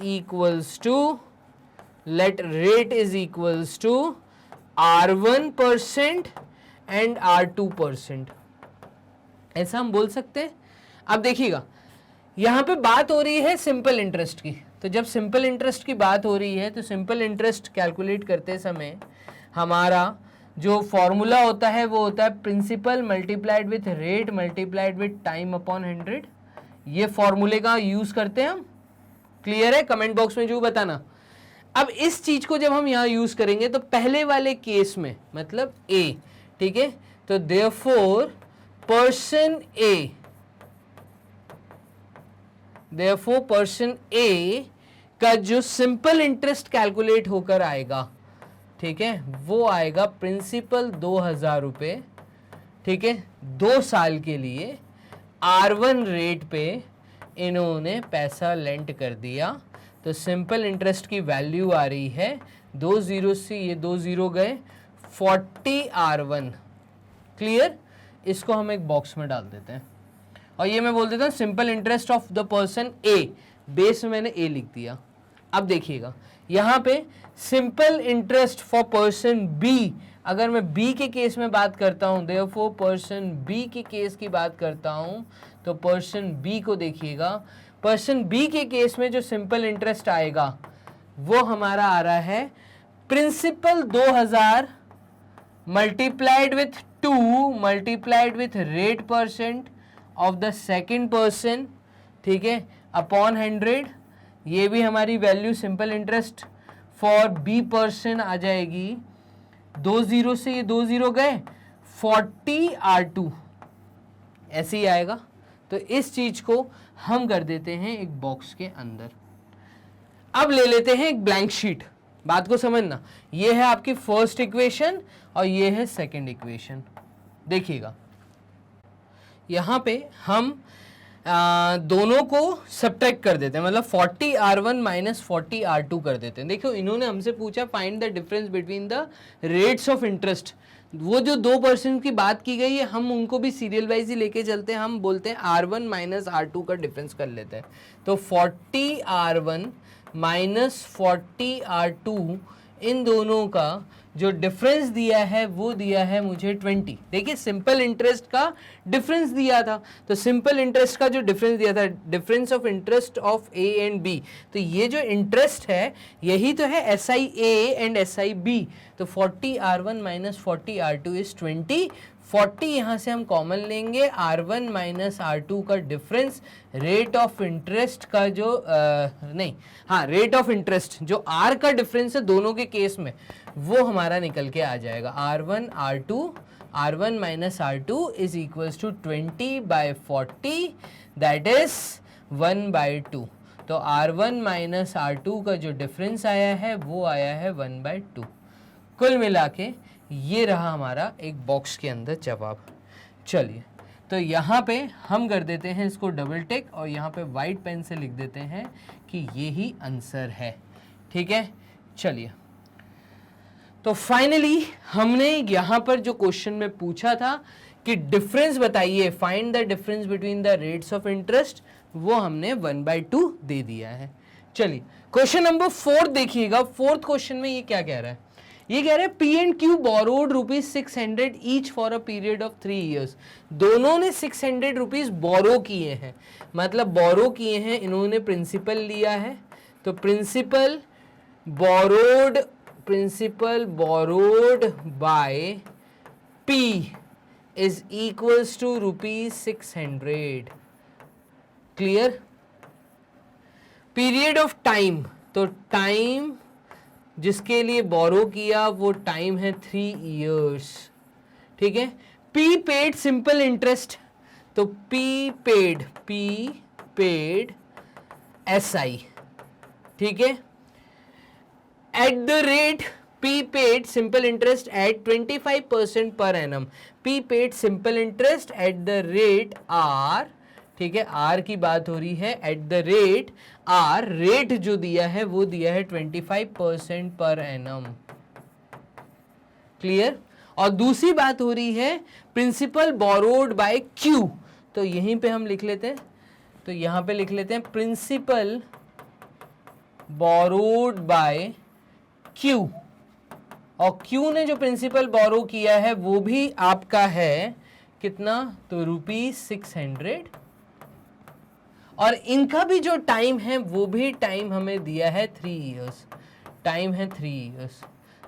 equals to R1% and R2%, ऐसा हम बोल सकते हैं। अब देखिएगा यहां पे बात हो रही है सिंपल इंटरेस्ट की, तो जब सिंपल इंटरेस्ट की बात हो रही है तो सिंपल इंटरेस्ट कैलकुलेट करते समय हमारा जो फॉर्मूला होता है वो होता है principal multiplied with rate multiplied with time upon 100। ये फॉर्मूले का यूज करते हैं हम। क्लियर है? कमेंट बॉक्स में जो बताना। अब इस चीज को जब हम यहां यूज करेंगे तो पहले वाले केस में मतलब ए, ठीक है, तो देयरफॉर पर्सन ए का जो सिंपल इंटरेस्ट कैलकुलेट होकर आएगा, ठीक है, वो आएगा प्रिंसिपल 2000 रुपए, ठीक है, 2 साल के लिए R1 रेट पे इन्होंने पैसा लेंट कर दिया। तो सिंपल इंटरेस्ट की वैल्यू आ रही है 2 जीरो से ये 2 जीरो गए 40 R1। क्लियर? इसको हम एक बॉक्स में डाल देते हैं और ये मैं बोल देता हूँ simple interest of the person A, base में मैंने ए लिख दिया। अब देखिएगा यहाँ पे simple interest for person B, अगर मैं बी के केस में बात करता हूँ, देयरफॉर पर्सन बी के केस की बात करता हूँ, तो पर्सन बी को देखिएगा, पर्सन बी के केस में जो सिंपल इंटरेस्ट आएगा वो हमारा आ रहा है principal 2000 multiplied with 2 multiplied with rate % of the second person, ठीक है, अपॉन 100। ये भी हमारी value simple interest for B person आ जाएगी, 2 जीरो से ये 2 जीरो गए 40 R2, ऐसे ही आएगा। तो इस चीज को हम कर देते हैं एक बॉक्स के अंदर। अब ले लेते हैं एक ब्लैंक शीट, बात को समझना। ये है आपकी फर्स्ट इक्वेशन और ये है सेकंड इक्वेशन। देखिएगा यहां पे हम दोनों को सब्ट्रैक्ट कर देते हैं, मतलब 40 R1 माइनस 40 R2 कर देते हैं। देखो इन्होंने हमसे पूछा find the difference between the rates of interest. वो जो 2% की बात की गई है हम उनको भी सीरियल वाइज ही लेके चलते हैं, हम बोलते हैं R1 माइनस R2 का डिफरेंस कर लेते हैं। तो 40 R1 माइनस 40 R2, इन दोनों का जो डिफरेंस दिया है वो दिया है मुझे 20। देखिए सिंपल इंटरेस्ट का डिफरेंस दिया था, तो सिंपल इंटरेस्ट का जो डिफरेंस दिया था, difference of interest of A and B, तो ये जो इंटरेस्ट है यही तो है SI A and SI B। तो 40 R1 माइनस 40 R2 इज 20। 40 यहाँ से हम कॉमन लेंगे, R1 माइनस R2 का डिफरेंस, रेट ऑफ इंटरेस्ट का जो रेट ऑफ इंटरेस्ट जो R का डिफरेंस है दोनों के केस में, वो हमारा निकल के आ जाएगा R1 minus R2 is equals to 20/40, that is 1/2। तो R1 माइनस R2 का जो डिफरेंस आया है वो आया है 1/2। कुल मिला के ये रहा हमारा एक बॉक्स के अंदर जवाब। चलिए तो यहाँ पे हम कर देते हैं इसको डबल टिक और यहाँ पे वाइट पेन से लिख देते हैं कि ये ही आंसर है। ठीक है, चलिए तो फाइनली हमने यहाँ पर जो क्वेश्चन में पूछा था कि डिफरेंस बताइए, find the difference between the rates of interest, वो हमने 1/2 दे दिया है। चलिए क्वेश्चन नंबर 4 देखिएगा। फोर्थ क्वेश्चन में ये क्या कह रहा है, ये कह रहा है P and Q borrowed ₹600 each for a period of 3 years। दोनों ने 600 रुपीज बोरो किए हैं, मतलब बोरो किए हैं, इन्होंने प्रिंसिपल लिया है, तो principal borrowed by P is equals to ₹600। Clear. Period of time, तो टाइम जिसके लिए बोरो किया वो टाइम है 3 years। ठीक है। पी पेड सिंपल इंटरेस्ट, तो पी पेड SI। ठीक है। At the rate P paid simple interest at 25% per annum. P paid simple interest at the rate R, ठीक है, आर की बात हो रही है, at the rate R, rate जो दिया है वो दिया है 25% पर एनम। क्लियर। और दूसरी बात हो रही है प्रिंसिपल बोरोड बाय क्यू, तो यहीं पे हम लिख लेते हैं, तो यहां पे लिख लेते हैं प्रिंसिपल बोरोड बाय क्यू, और क्यू ने जो प्रिंसिपल बोरो किया है वो भी आपका है कितना, तो ₹600, और इनका भी जो टाइम है वो भी टाइम हमें दिया है 3 years, टाइम है 3 years।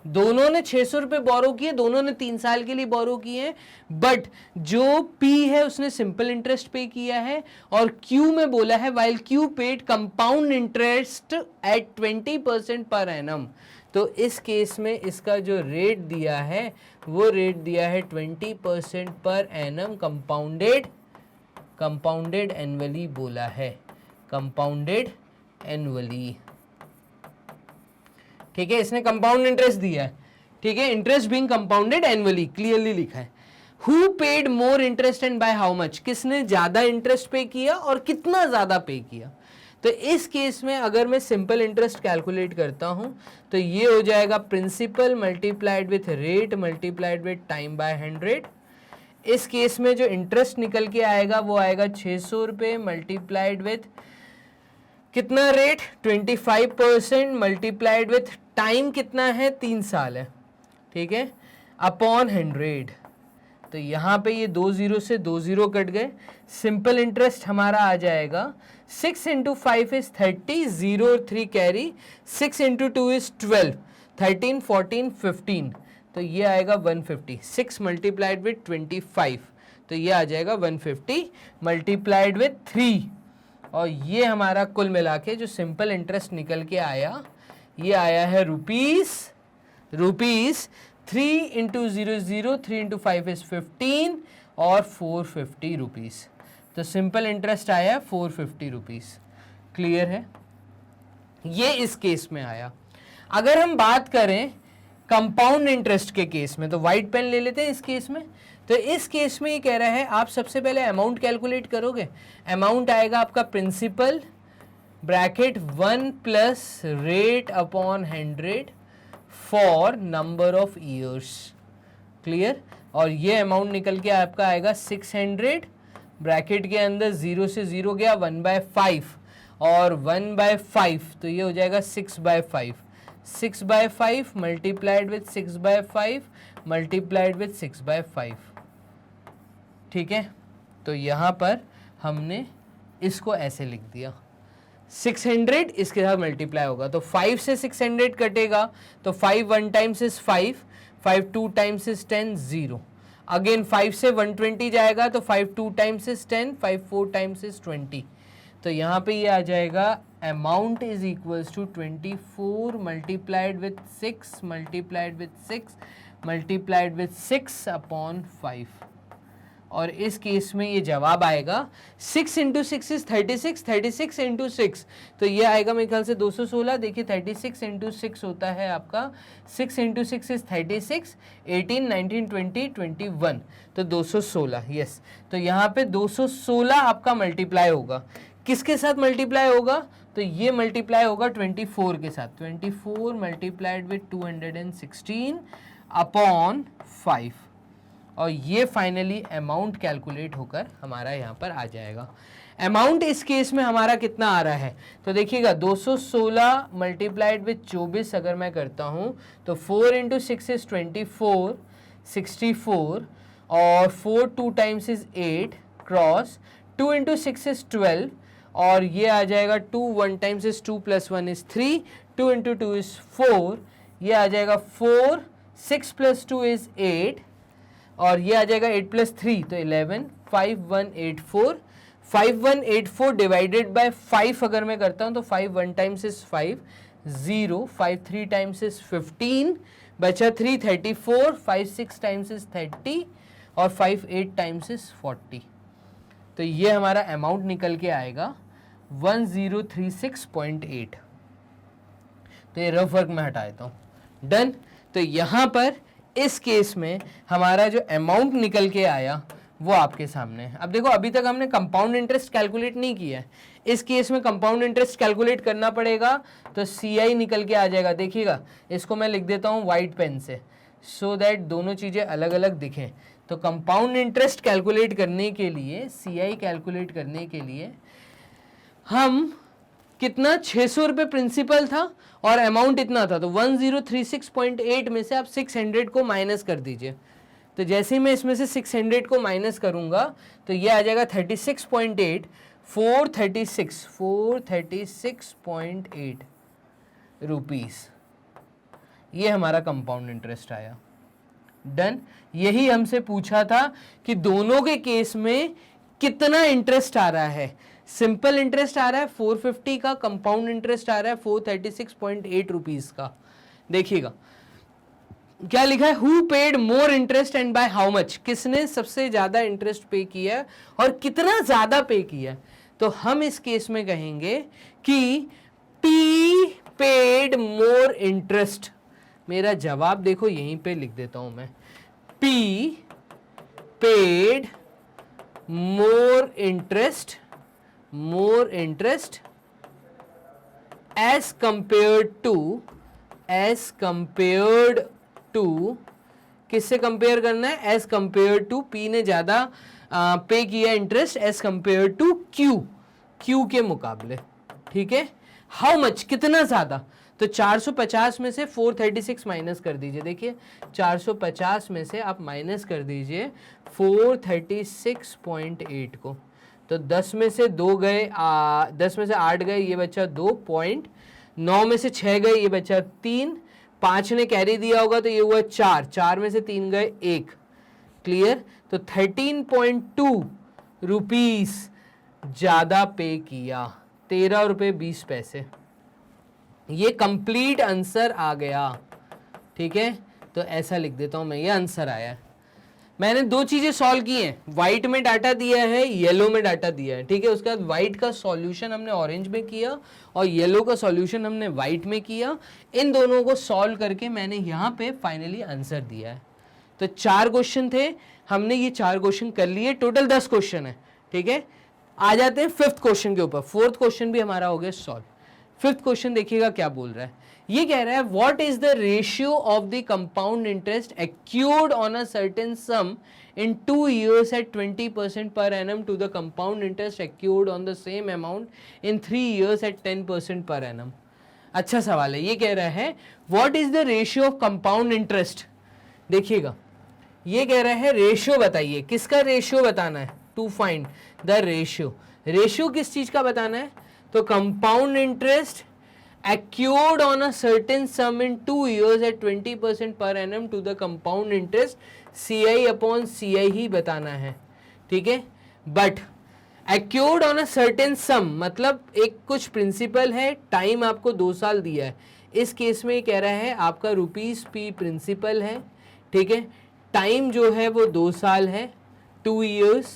दोनों ने 600 रुपए बोरो किए, दोनों ने 3 साल के लिए बोरो किए, बट जो पी है उसने सिंपल इंटरेस्ट पे किया है, और क्यू में बोला है while Q paid compound interest eight 20% per annum. तो इस केस में इसका जो रेट दिया है वो रेट दिया है 20% पर एनम, कंपाउंडेड एनुअली बोला है, कंपाउंडेड एनुअली। ठीक है, इसने कंपाउंड इंटरेस्ट दिया है। ठीक है, interest being compounded annually, clearly लिखा है। Who paid more interest and by how much, किसने ज्यादा इंटरेस्ट पे किया और कितना ज्यादा पे किया। तो इस केस में अगर मैं सिंपल इंटरेस्ट कैलकुलेट करता हूं तो ये हो जाएगा principal multiplied with rate multiplied with time by 100। इस केस में जो इंटरेस्ट निकल के आएगा वो आएगा 600 रुपये मल्टीप्लाइड विथ कितना रेट 25% मल्टीप्लाइड विथ टाइम कितना है 3 साल है। ठीक है, अपॉन 100। तो यहाँ पे ये 2 0 से 2 0 कट गए। सिंपल इंटरेस्ट हमारा आ जाएगा 6 × 5 इज 30, 0 और 3 कैरी, 6 × 2 इज 12, 13 14 15, तो ये आएगा 150। 6 मल्टीप्लाइड विथ 25, तो ये आ जाएगा 150 मल्टीप्लाइड विथ 3, और ये हमारा कुल मिला के जो सिंपल इंटरेस्ट निकल के आया ये आया है रुपीस 3 × 0 0, 3 × 5 इज 15 और 450 रुपीज़। तो सिंपल इंटरेस्ट आया 450 रुपीज़। क्लियर है, ये इस केस में आया। अगर हम बात करें कंपाउंड इंटरेस्ट के केस में, तो वाइट पेन ले लेते हैं इस केस में। तो इस केस में ये कह रहा है आप सबसे पहले अमाउंट कैलकुलेट करोगे। अमाउंट आएगा आपका principal bracket 1 plus rate upon 100 for number of years. Clear. और ये अमाउंट निकल के आपका आएगा 600, ब्रैकेट के अंदर 0 से 0 गया 1/5 और 1/5, तो ये हो जाएगा 6/5। 6/5 मल्टीप्लाइड विथ 6/5 मल्टीप्लाइड विथ 6/5। ठीक है, तो यहाँ पर हमने इसको ऐसे लिख दिया, 600 इसके साथ मल्टीप्लाई होगा, तो 5 से 600 कटेगा, तो 5 1 times is 5, 5 2 times is 10, 0। Again 5 से 120 जाएगा, तो 5 2 टाइम्स इज 10, 5 4 टाइम्स इज 20। तो यहाँ पे ये आ जाएगा amount is equals to 24 multiplied with 6 multiplied with 6 multiplied with 6 upon 5। और इस केस में ये जवाब आएगा 6 × 6 इज 36, 36 × 6, तो ये आएगा मेरे ख्याल से 216। देखिए 36 × 6 होता है आपका 6 × 6 इज 36, 18 19 20 21, तो 216। यस, तो यहाँ पे 216 आपका मल्टीप्लाई होगा, किसके साथ मल्टीप्लाई होगा, तो ये मल्टीप्लाई होगा 24 के साथ, 24 मल्टीप्लाइड विथ 216 अपॉन 5, और ये फाइनली अमाउंट कैलकुलेट होकर हमारा यहाँ पर आ जाएगा। अमाउंट इस केस में हमारा कितना आ रहा है, तो देखिएगा 216 मल्टीप्लाइड विथ 24 अगर मैं करता हूँ तो 4 इंटू 6 इज 24, 64, और 4 2 times is 8 cross 2 into 6 is 12, और ये आ जाएगा 2 1 times is 2 plus 1 is 3, 2 into 2 is 4, ये आ जाएगा 4, 6 प्लस 2 इज 8, और ये आ जाएगा 8 प्लस 3 तो 11, 5184, 5184 डिवाइडेड बाय 5 अगर मैं करता हूँ तो 5 1 टाइम्स इज 5, 0, 5 3 टाइम्स इज 15, बचा 3 34, 5 6 टाइम्स इज 30, और 5 8 टाइम्स इज 40। तो ये हमारा अमाउंट निकल के आएगा 1036.8। तो ये रफ वर्क में हटा देता हूँ, डन। तो यहाँ पर इस केस में हमारा जो अमाउंट निकल के आया वो आपके सामने है। अब देखो अभी तक हमने कंपाउंड इंटरेस्ट कैलकुलेट नहीं किया है, इस केस में कंपाउंड इंटरेस्ट कैलकुलेट करना पड़ेगा, तो CI निकल के आ जाएगा। देखिएगा इसको मैं लिख देता हूँ वाइट पेन से, सो दैट दोनों चीज़ें अलग अलग दिखें। तो कंपाउंड इंटरेस्ट कैलकुलेट करने के लिए, CI कैलकुलेट करने के लिए हम कितना 600 रुपये प्रिंसिपल था और अमाउंट इतना था, तो 1036.8 में से आप 600 को माइनस कर दीजिए। तो जैसे ही मैं इसमें से 600 को माइनस करूंगा तो ये आ जाएगा 36.8, 436.8 रुपीस। ये हमारा कंपाउंड इंटरेस्ट आया, डन। यही हमसे पूछा था कि दोनों के केस में कितना इंटरेस्ट आ रहा है। सिंपल इंटरेस्ट आ रहा है 450 का, कंपाउंड इंटरेस्ट आ रहा है 436.8 रुपीस का। देखिएगा क्या लिखा है, who paid more interest and by how much, किसने सबसे ज्यादा इंटरेस्ट पे किया और कितना ज्यादा पे किया। तो हम इस केस में कहेंगे कि P पेड मोर इंटरेस्ट। मेरा जवाब देखो यहीं पे लिख देता हूं मैं, P paid more interest as compared to किससे कंपेयर करना है, एज कंपेयर टू, पी ने ज्यादा पे किया interest as compare to Q के मुकाबले, ठीक है। हाउ मच, कितना ज्यादा, तो 450 में से 436 माइनस कर दीजिए। देखिए 450 में से आप माइनस कर दीजिए 436.8 को, तो 10 में से 2 गए, 10 में से 8 गए, ये बचा 2 पॉइंट, 9 में से 6 गए, ये बचा 3, 5 ने कैरी दिया होगा तो ये हुआ 4, 4 में से 3 गए 1, क्लियर। तो 13.2 रुपीस ज्यादा पे किया, 13 रुपये 20 पैसे। ये कंप्लीट आंसर आ गया, ठीक है। तो ऐसा लिख देता हूं मैं, ये आंसर आया है। मैंने दो चीजें सॉल्व की हैं, व्हाइट में डाटा दिया है, येलो में डाटा दिया है, ठीक है। उसके बाद व्हाइट का सॉल्यूशन हमने ऑरेंज में किया और येलो का सॉल्यूशन हमने व्हाइट में किया। इन दोनों को सॉल्व करके मैंने यहाँ पे फाइनली आंसर दिया है। तो 4 क्वेश्चन थे, हमने ये 4 क्वेश्चन कर लिए, टोटल 10 क्वेश्चन है, ठीक है। आ जाते हैं 5th क्वेश्चन के ऊपर। 4th क्वेश्चन भी हमारा हो गया सॉल्व। 5th क्वेश्चन देखिएगा क्या बोल रहा है, ये कह रहा है what is the ratio of the compound interest accrued on a certain sum in 2 years at 20% per annum to the compound interest accrued on the same amount in 3 years at 10% per annum। अच्छा सवाल है। ये कह रहा है what is the ratio of compound interest. देखिएगा ये कह रहा है रेशियो बताइए, किसका रेशियो बताना है, to find the ratio. Ratio किस चीज का बताना है, तो compound interest accrued on a certain sum in 2 years at 20% per annum to the compound interest CI upon CI ही बताना है, ठीक है। But accrued on a certain sum मतलब एक कुछ प्रिंसिपल है, टाइम आपको 2 साल दिया है। इस केस में कह रहा है आपका ₹P प्रिंसिपल है, ठीक है। टाइम जो है वो 2 साल है, 2 years,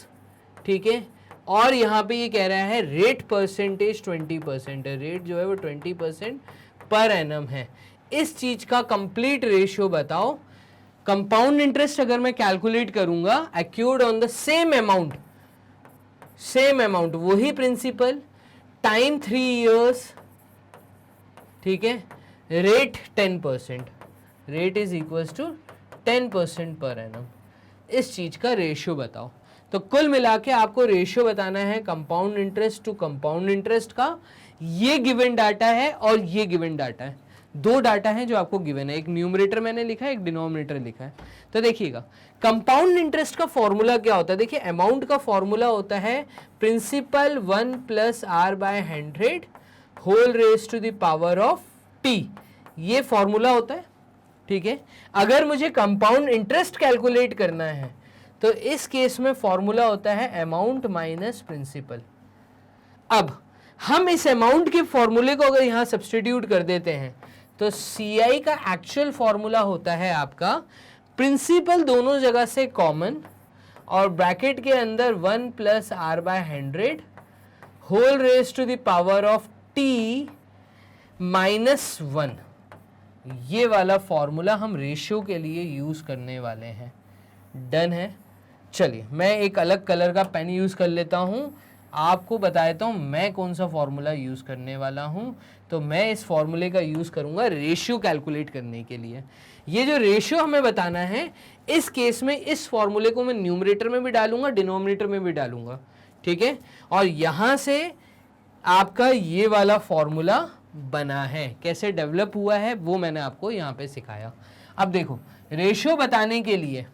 ठीक है। और यहाँ पे ये कह रहा है रेट परसेंटेज 20% है, रेट जो है वो 20% पर एनम है। इस चीज का कंप्लीट रेशियो बताओ। कंपाउंड इंटरेस्ट अगर मैं कैलकुलेट करूंगा accrued on the same amount, वही प्रिंसिपल, टाइम 3 years, ठीक है, rate 10%, rate is equals to 10% per annum. इस चीज का रेशियो बताओ। तो कुल मिला के आपको रेशियो बताना है compound interest to compound interest का। ये गिवन डाटा है और ये गिवन डाटा है, दो डाटा है जो आपको गिवन है, एक न्यूमरेटर मैंने लिखा है, एक डिनोमिनेटर लिखा है। तो देखिएगा कंपाउंड इंटरेस्ट का फॉर्मूला क्या होता है, देखिए अमाउंट का फॉर्मूला होता है principal 1 + r/100 whole raise to the power of t, ये फॉर्मूला होता है, ठीक है। अगर मुझे कंपाउंड इंटरेस्ट कैलकुलेट करना है तो इस केस में फॉर्मूला होता है अमाउंट माइनस प्रिंसिपल। अब हम इस अमाउंट के फॉर्मूले को अगर यहां सब्स्टिट्यूट कर देते हैं तो CI का एक्चुअल फॉर्मूला होता है आपका प्रिंसिपल दोनों जगह से कॉमन और ब्रैकेट के अंदर 1 + r/100 whole raise to the power of t -1। ये वाला फॉर्मूला हम रेशियो के लिए यूज करने वाले हैं। डन है। चलिए मैं एक अलग कलर का पेन यूज कर लेता हूं, आपको बता देता हूं मैं कौन सा फॉर्मूला यूज करने वाला हूं। तो मैं इस फॉर्मूले का यूज करूंगा रेशियो कैलकुलेट करने के लिए। ये जो रेशियो हमें बताना है, इस केस में इस फॉर्मूले को मैं न्यूमरेटर में भी डालूंगा, डिनोमिनेटर में भी डालूंगा, ठीक है। और यहां से आपका ये वाला फॉर्मूला बना है, कैसे डेवलप हुआ है वो मैंने आपको यहाँ पे सिखाया। अब देखो रेशियो बताने के लिए,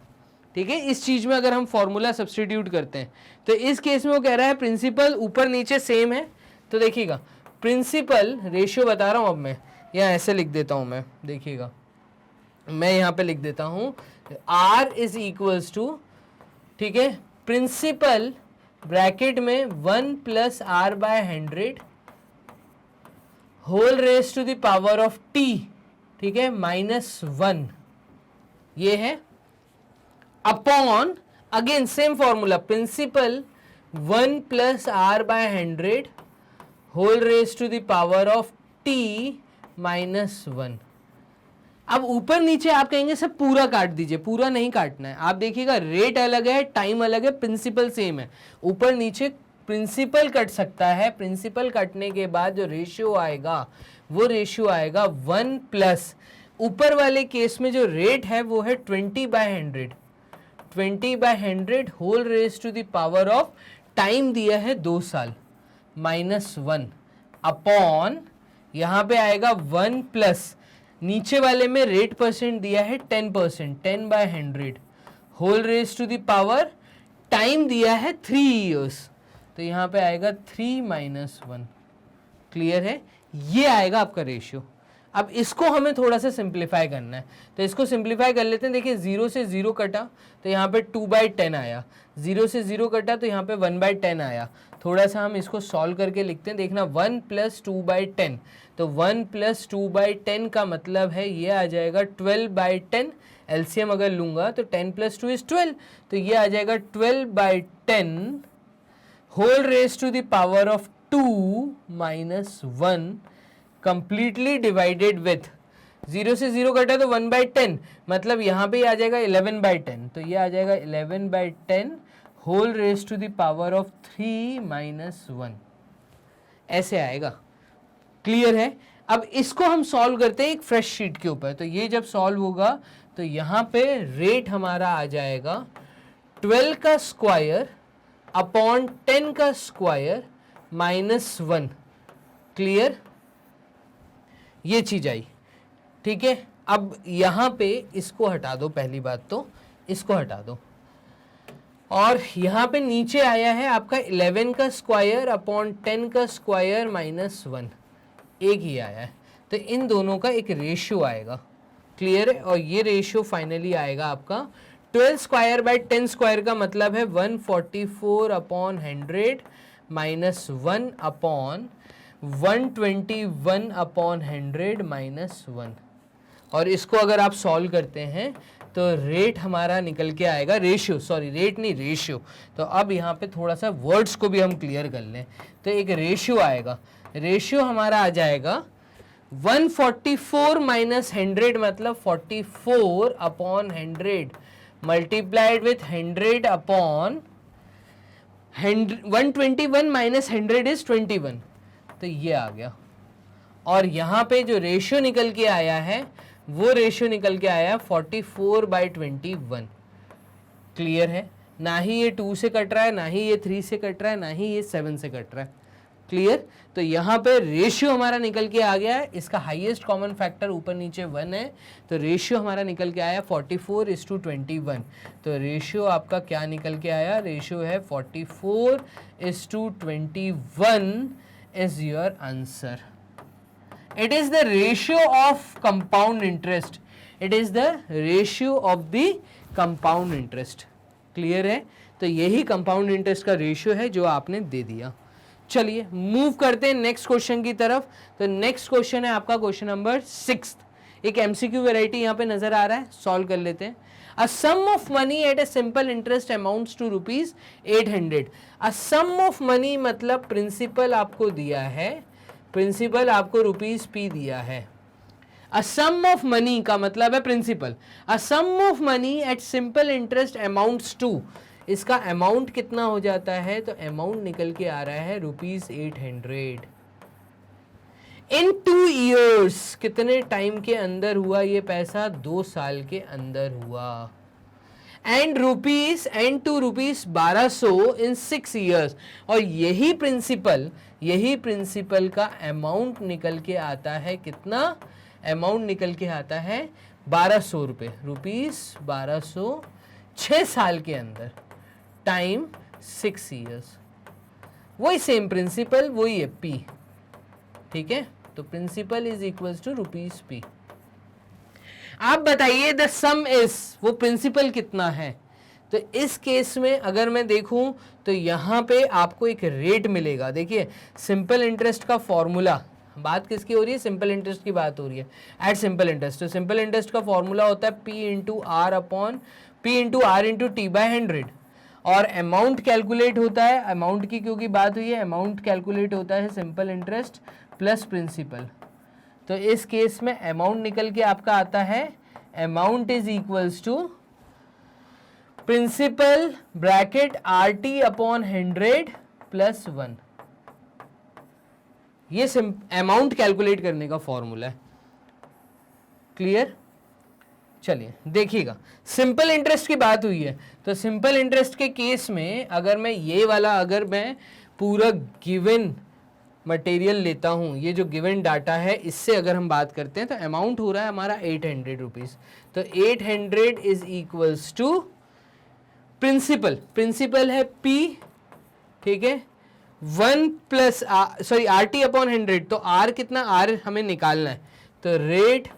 ठीक है, इस चीज में अगर हम फॉर्मूला सब्स्टिट्यूट करते हैं तो इस केस में वो कह रहा है प्रिंसिपल ऊपर नीचे सेम है। तो देखिएगा प्रिंसिपल रेशियो बता रहा हूं, अब मैं यहाँ ऐसे लिख देता हूं, मैं देखिएगा मैं यहाँ पे लिख देता हूं R इज इक्वल्स टू, ठीक है, प्रिंसिपल ब्रैकेट में 1 + r/100 whole raise to the power of t, ठीक है, -1, ये है, upon again same formula principal 1 + r/100 whole raise to the power of t -1। अब ऊपर नीचे आप कहेंगे सब पूरा काट दीजिए, पूरा नहीं काटना है। आप देखिएगा रेट अलग है, टाइम अलग है, प्रिंसिपल सेम है। ऊपर नीचे प्रिंसिपल कट सकता है, प्रिंसिपल कटने के बाद जो रेशियो आएगा वो रेशियो आएगा 1 प्लस ऊपर वाले केस में जो रेट है वो है 20/100, 20/100 whole raise to the power of time दिया है 2 साल -1 अपॉन यहाँ पे आएगा 1 प्लस नीचे वाले में रेट परसेंट दिया है 10%, 10/100 whole raise to the power time दिया है 3 years, तो यहाँ पे आएगा 3 - 1। क्लियर है, ये आएगा आपका रेशियो। अब इसको हमें थोड़ा सा सिंप्लीफाई करना है, तो इसको सिंप्लीफाई कर लेते हैं। देखिए 0 से 0 कटा तो यहाँ पे 2/10 आया, 0 से 0 कटा तो यहाँ पे 1/10 आया। थोड़ा सा हम इसको सॉल्व करके लिखते हैं, देखना 1 + 2/10, तो 1 + 2/10 का मतलब है ये आ जाएगा 12/10। एलसीएम अगर लूंगा तो 10 + 2 = 12, तो ये आ जाएगा 12/10 whole raise to the power of 2 - 1 completely divided with 0 से 0 कटा तो 1/10, मतलब यहाँ पे आ जाएगा 11/10, तो ये आ जाएगा 11/10 whole raise to the power of 3 - 1, ऐसे आएगा। क्लियर है। अब इसको हम सॉल्व करते हैं एक फ्रेश शीट के ऊपर। तो ये जब सॉल्व होगा तो यहाँ पे रेट हमारा आ जाएगा 12 का स्क्वायर अपॉन 10 का स्क्वायर -1। क्लियर, ये चीज आई, ठीक है। अब यहाँ पे इसको हटा दो, पहली बात तो इसको हटा दो, और यहाँ पे नीचे आया है आपका 11 का स्क्वायर अपॉन 10 का स्क्वायर -1, एक ही आया है। तो इन दोनों का एक रेशियो आएगा। क्लियर है, और ये रेशियो फाइनली आएगा आपका 12 स्क्वायर बाय 10 स्क्वायर का मतलब है 144 अपॉन 100 -1 अपॉन 121 अपॉन 100 -1। और इसको अगर आप सॉल्व करते हैं तो रेट हमारा निकल के आएगा, रेशियो, सॉरी रेट नहीं रेशियो। तो अब यहाँ पे थोड़ा सा वर्ड्स को भी हम क्लियर कर लें, तो एक रेशियो आएगा, रेशियो हमारा आ जाएगा 144 - 100 मतलब 44 upon 100 multiplied with 100 upon 121 - 100 is 21, तो ये आ गया। और यहाँ पे जो रेशियो निकल के आया है वो रेशियो निकल के आया 44/21। क्लियर है? ना ही ये 2 से कट रहा है, ना ही ये 3 से कट रहा है, ना ही ये 7 से कट रहा है। क्लियर? तो यहाँ पे रेशियो हमारा निकल के आ गया है, इसका हाईएस्ट कॉमन फैक्टर ऊपर नीचे 1 है, तो रेशियो हमारा निकल के आया 44:21। तो रेशियो आपका क्या निकल के आया? रेशियो है 44:21 is your answer. It is the ratio of compound interest. It is the ratio of the compound interest. Clear है? तो यही compound interest का रेशियो है जो आपने दे दिया। चलिए मूव करते हैं नेक्स्ट क्वेश्चन की तरफ। तो नेक्स्ट क्वेश्चन है आपका क्वेश्चन नंबर 6। एक एमसीक्यू वैरायटी यहाँ पे नजर आ रहा है, सॉल्व कर लेते हैं। A sum of money at a simple interest amounts to ₹800. A sum of money मतलब प्रिंसिपल आपको दिया है, प्रिंसिपल आपको ₹P दिया है। अ सम ऑफ मनी का मतलब है principal. A sum of money at simple interest amounts to, इसका अमाउंट कितना हो जाता है? तो अमाउंट निकल के आ रहा है ₹800। इन 2 years, कितने टाइम के अंदर हुआ ये पैसा? 2 साल के अंदर हुआ। And to rupees 1200 in 6 years। और यही प्रिंसिपल का अमाउंट निकल के आता है कितना? अमाउंट निकल के आता है 1200 रुपये, ₹1200 6 साल के अंदर, टाइम 6 years। वही सेम प्रिंसिपल, वही है P। ठीक है, तो principal is equals to ₹P। आप बताइए द सम इज, वो प्रिंसिपल कितना है? तो इस केस में अगर मैं देखूं तो यहां पे आपको एक रेट मिलेगा। देखिए सिंपल इंटरेस्ट का फॉर्मूला, बात किसकी हो रही है? सिंपल इंटरेस्ट की बात हो रही है। एट सिंपल इंटरेस्ट, तो सिंपल इंटरेस्ट का फॉर्मूला होता है P into R into T/100। और अमाउंट कैलकुलेट होता है, अमाउंट की क्योंकि बात हुई है, अमाउंट कैलकुलेट होता है सिंपल इंटरेस्ट प्लस प्रिंसिपल। तो इस केस में अमाउंट निकल के आपका आता है, amount is equals to principal bracket RT/100 plus 1। ये अमाउंट कैलकुलेट करने का फॉर्मूला है। क्लियर? चलिए देखिएगा, सिंपल इंटरेस्ट की बात हुई है, तो सिंपल इंटरेस्ट के केस में अगर मैं ये वाला, अगर मैं पूरा गिवन मटेरियल लेता हूँ, ये जो गिवन डाटा है इससे अगर हम बात करते हैं, तो अमाउंट हो रहा है हमारा 800 रुपीज़। तो 800 इज इक्वल्स टू प्रिंसिपल है P, ठीक है, 1 प्लस RT/100। तो R कितना? R हमें निकालना है, तो रेट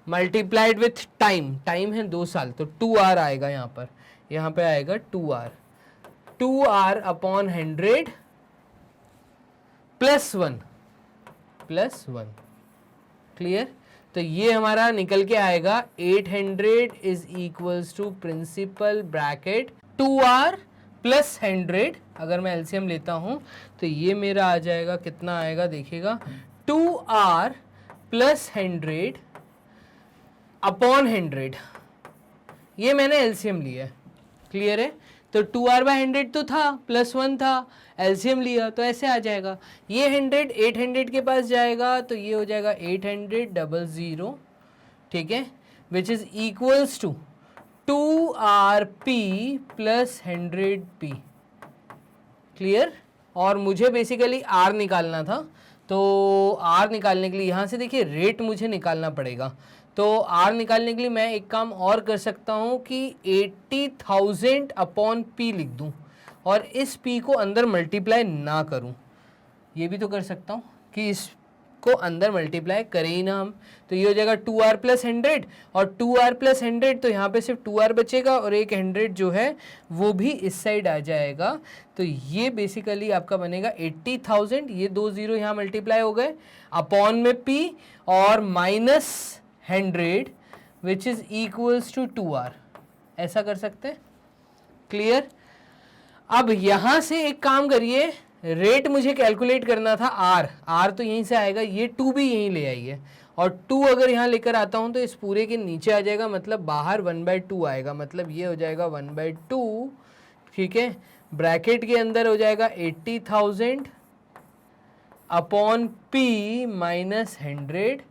मल्टीप्लाइड विथ टाइम है 2 साल, तो 2R आएगा यहाँ पे आएगा 2R/100 प्लस 1। क्लियर? तो ये हमारा निकल के आएगा 800 is equals to principal bracket 2R plus 100। अगर मैं एलसीएम लेता हूं तो ये मेरा आ जाएगा, कितना आएगा देखिएगा, 2R प्लस 100/100। ये मैंने एलसीएम लिया है। क्लियर है? तो 2R/100 तो था, प्लस 1 था, एलसीएम लिया तो ऐसे आ जाएगा। ये 100 800 के पास जाएगा, तो ये हो जाएगा 800 ठीक है, which is equals to 2RP plus 100P। Clear? और मुझे बेसिकली R निकालना था, तो R निकालने के लिए यहाँ से देखिए रेट मुझे निकालना पड़ेगा। तो R निकालने के लिए मैं एक काम और कर सकता हूँ कि 80,000/P लिख दूँ और इस P को अंदर मल्टीप्लाई ना करूँ। ये भी तो कर सकता हूँ कि इसको अंदर मल्टीप्लाई करें ही ना हम। तो ये हो जाएगा 2R प्लस 100 और 2R प्लस 100, तो यहाँ पे सिर्फ 2R बचेगा और एक 100 जो है वो भी इस साइड आ जाएगा। तो ये बेसिकली आपका बनेगा 80,000, ये 2 0 यहाँ मल्टीप्लाई हो गए, अपॉन में P और minus 100 which is equals to 2R। ऐसा कर सकते हैं। क्लियर? अब यहां से एक काम करिए, रेट मुझे कैलकुलेट करना था R तो यहीं से आएगा, ये 2 भी यहीं ले आइए, और 2 अगर यहाँ लेकर आता हूं तो इस पूरे के नीचे आ जाएगा, मतलब बाहर 1/2 आएगा, मतलब ये हो जाएगा 1/2। ठीक है, ब्रैकेट के अंदर हो जाएगा 80,000 upon P minus 100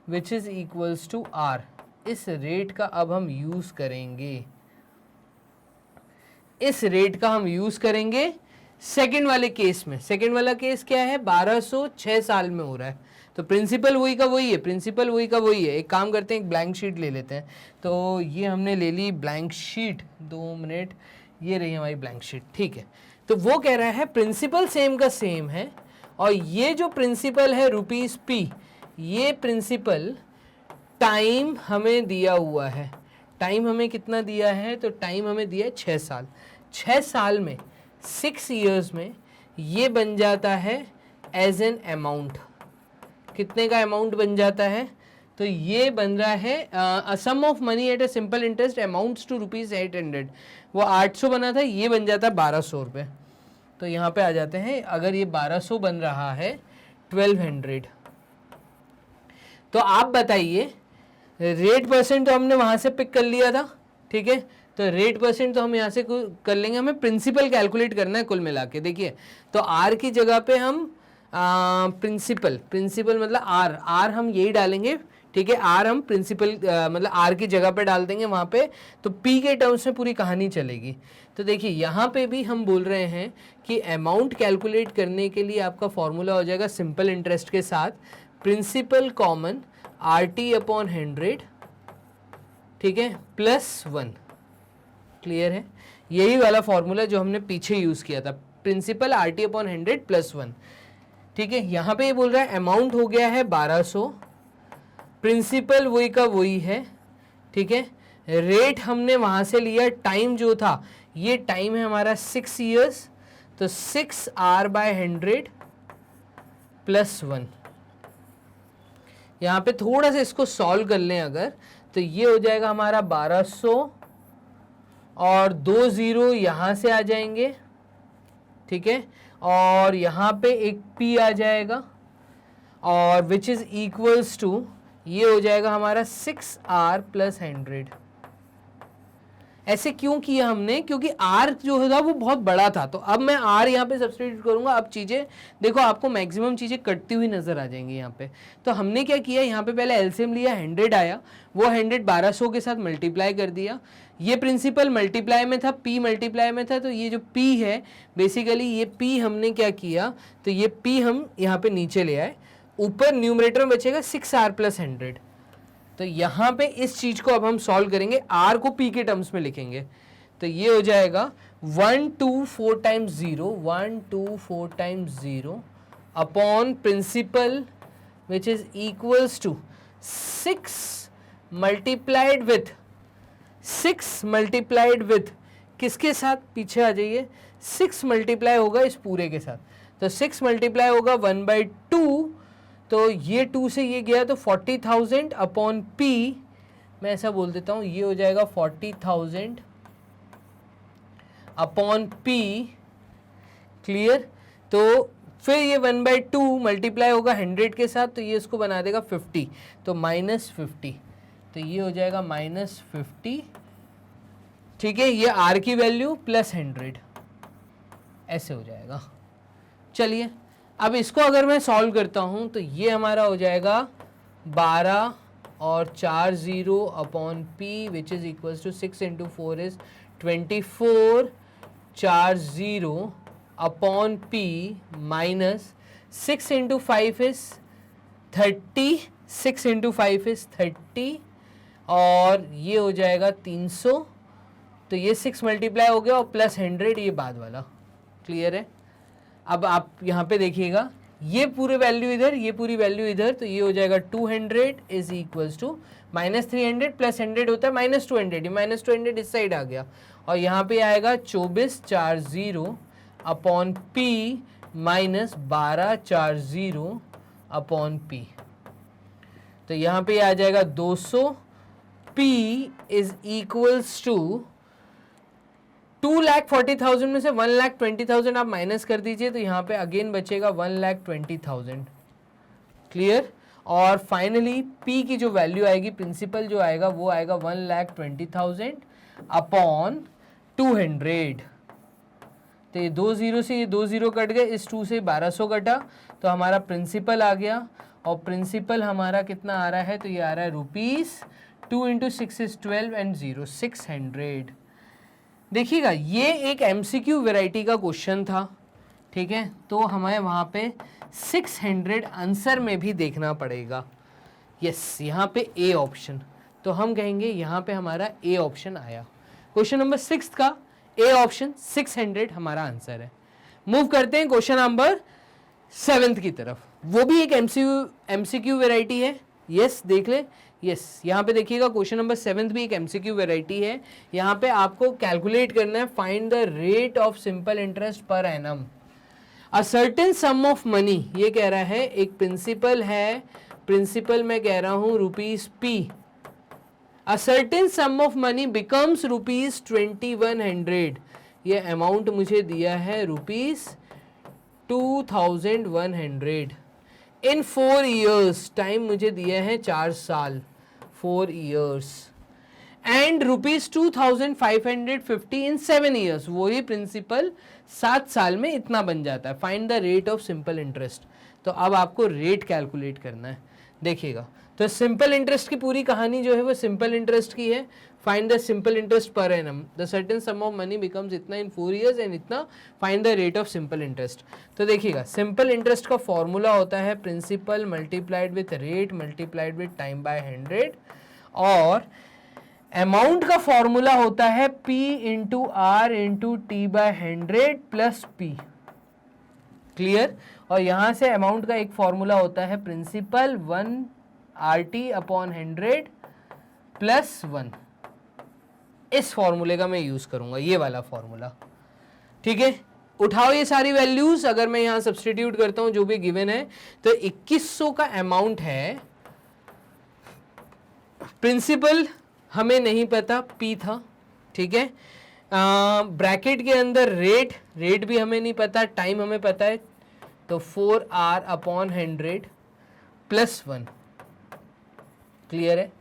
which is equals to R। इस रेट का अब हम यूज करेंगे, इस रेट का हम यूज करेंगे सेकेंड वाले केस में। सेकेंड वाला केस क्या है, 1200 6 साल में हो रहा है, तो प्रिंसिपल वही का वही है, प्रिंसिपल वही का वही है। एक काम करते हैं, एक ब्लैंक शीट ले लेते हैं। तो ये हमने ले ली ब्लैंक शीट, 2 मिनट, ये रही हमारी ब्लैंक शीट, ठीक है। तो वो कह रहा है प्रिंसिपल सेम का सेम है, और ये जो प्रिंसिपल है ₹P, ये प्रिंसिपल टाइम हमें दिया हुआ है। टाइम हमें कितना दिया है, तो टाइम हमें दिया है 6 साल। 6 साल में 6 ईयर्स में ये बन जाता है एज एन अमाउंट। कितने का अमाउंट बन जाता है, तो ये बन रहा है sum of money at a simple interest amounts to ₹800। वो 800 बना था, ये बन जाता है 1200 रुपये। तो यहाँ पे आ जाते हैं, अगर ये 1200 बन रहा है 1200, तो आप बताइए रेट परसेंट तो हमने वहाँ से पिक कर लिया था, ठीक है। तो रेट परसेंट तो हम यहाँ से कर लेंगे, हमें प्रिंसिपल कैलकुलेट करना है कुल मिला के। देखिए, तो आर की जगह पे हम प्रिंसिपल मतलब आर हम यही डालेंगे, ठीक है। आर हम प्रिंसिपल मतलब आर की जगह पे डाल देंगे वहाँ पे, तो पी के टर्म्स में पूरी कहानी चलेगी। तो देखिए यहाँ पे भी हम बोल रहे हैं कि अमाउंट कैलकुलेट करने के लिए आपका फॉर्मूला हो जाएगा सिंपल इंटरेस्ट के साथ प्रिंसिपल कॉमन RT अपॉन 100, ठीक है, +1। क्लियर है, यही वाला फॉर्मूला जो हमने पीछे यूज किया था, प्रिंसिपल RT अपॉन 100 +1, ठीक है। यहाँ पे ये बोल रहा है अमाउंट हो गया है 1200, प्रिंसिपल वही का वही है, ठीक है। रेट हमने वहां से लिया, टाइम जो था ये टाइम है हमारा 6 ईयर्स, तो 6R/100 +1। यहाँ पे थोड़ा सा इसको सॉल्व कर लें अगर, तो ये हो जाएगा हमारा 1200, और 2 0 यहाँ से आ जाएंगे, ठीक है, और यहाँ पे एक P आ जाएगा, और विच इज इक्वल्स टू ये हो जाएगा हमारा 6R + 100। ऐसे क्यों किया हमने, क्योंकि R जो था वो बहुत बड़ा था, तो अब मैं R यहाँ पे सब्स्टिट्यूट करूंगा। अब चीज़ें देखो, आपको मैक्सिमम चीज़ें कटती हुई नजर आ जाएंगी यहाँ पे। तो हमने क्या किया, यहाँ पे पहले एलसीएम लिया, 100 आया, वो 100 1200 के साथ मल्टीप्लाई कर दिया। ये प्रिंसिपल मल्टीप्लाई में था, P मल्टीप्लाई में था, तो ये जो P है बेसिकली ये P हमने क्या किया, तो ये P हम यहाँ पे नीचे ले आए, ऊपर न्यूमरेटर में बचेगा 6R + 100। तो यहाँ पे इस चीज को अब हम सॉल्व करेंगे, R को P के टर्म्स में लिखेंगे, तो ये हो जाएगा 124 times 0, 124 times 0 upon principal which is equals to 6 multiplied with किसके साथ, पीछे आ जाइए, 6 मल्टीप्लाई होगा इस पूरे के साथ, तो 6 मल्टीप्लाई होगा 1/2, तो ये 2 से ये गया तो 40,000 अपॉन P, मैं ऐसा बोल देता हूँ, ये हो जाएगा 40,000 अपॉन P। क्लियर, तो फिर ये 1/2 मल्टीप्लाई होगा 100 के साथ, तो ये इसको बना देगा 50, तो -50, तो ये हो जाएगा -50, ठीक है। ये R की वैल्यू + 100 ऐसे हो जाएगा। चलिए अब इसको अगर मैं सॉल्व करता हूं, तो ये हमारा हो जाएगा 12 और 4 0 upon P which is equals to 6 × 4 is 24, 4 0 upon P minus 6 × 5 is 30, 6 × 5 is 30, और ये हो जाएगा 300, तो ये 6 मल्टीप्लाई हो गया, और +100 ये बाद वाला। क्लियर है, अब आप यहाँ पे देखिएगा, ये पूरे वैल्यू इधर, ये पूरी वैल्यू इधर, तो ये हो जाएगा 200 इज इक्वल्स टू -300 + 100 होता है -200, ये -200 इस साइड आ गया, और यहाँ पे आएगा 24 4 0 upon P minus 12 4 0 upon P, तो यहाँ पे आ जाएगा 200, P इज इक्वल्स टू 2,40,000 में से 1,20,000 आप माइनस कर दीजिए, तो यहाँ पे अगेन बचेगा 1,20,000। क्लियर, और फाइनली P की जो वैल्यू आएगी, प्रिंसिपल जो आएगा वो आएगा 1,20,000 अपॉन 200। तो ये 2 0 से ये 2 0 कट गए, इस 2 से 1200 कटा, तो हमारा प्रिंसिपल आ गया। और प्रिंसिपल हमारा कितना आ रहा है, तो ये आ रहा है ₹2 × 6 is 12 and 0 600। देखिएगा ये एक MCQ वैरायटी का क्वेश्चन था, ठीक है, तो हमें वहाँ पे 600 आंसर में भी देखना पड़ेगा। यस, यहाँ पे ए ऑप्शन, तो हम कहेंगे यहाँ पे हमारा ए ऑप्शन आया। क्वेश्चन नंबर 6 का ए ऑप्शन 600 हमारा आंसर है। मूव करते हैं क्वेश्चन नंबर 7 की तरफ, वो भी एक MCQ वैरायटी है। यस, देख ले, यस, यहाँ पे देखिएगा क्वेश्चन नंबर 7 भी एक MCQ वैरायटी है। यहाँ पे आपको कैलकुलेट करना है, find the rate of simple interest per annum a certain sum of money. ये कह रहा है एक प्रिंसिपल है, प्रिंसिपल मैं कह रहा हूँ ₹P, a certain sum of money becomes ₹2100। ये अमाउंट मुझे दिया है ₹2100 इन 4 years, टाइम मुझे दिया है 4 साल, 4 years, एंड ₹2550 इन 7 years। वही प्रिंसिपल 7 साल में इतना बन जाता है। Find the rate of simple interest. तो अब आपको रेट कैलकुलेट करना है। देखिएगा, तो सिंपल इंटरेस्ट की पूरी कहानी जो है वो सिंपल इंटरेस्ट की है। Find the simple interest per annum, the certain sum of money becomes इतना इन 4 years एंड इतना, find the rate of simple interest. तो देखिएगा, सिंपल इंटरेस्ट का फॉर्मूला होता है principal multiplied with rate multiplied with time by 100, और amount का formula होता है P × R × T/100 plus P। Clear? और यहां से अमाउंट का एक फॉर्मूला होता है प्रिंसिपल 1/RT/100 प्लस 1। इस फॉर्मूले का मैं यूज करूंगा, ये वाला फॉर्मूला, ठीक है। उठाओ ये सारी वैल्यूज, अगर मैं यहां सब्सटीट्यूट करता हूं जो भी गिवन है, तो 2100 का अमाउंट है। प्रिंसिपल हमें नहीं पता, P था, ठीक है। ब्रैकेट के अंदर रेट भी हमें नहीं पता, टाइम हमें पता है, तो 4R/100 प्लस 1। क्लियर है?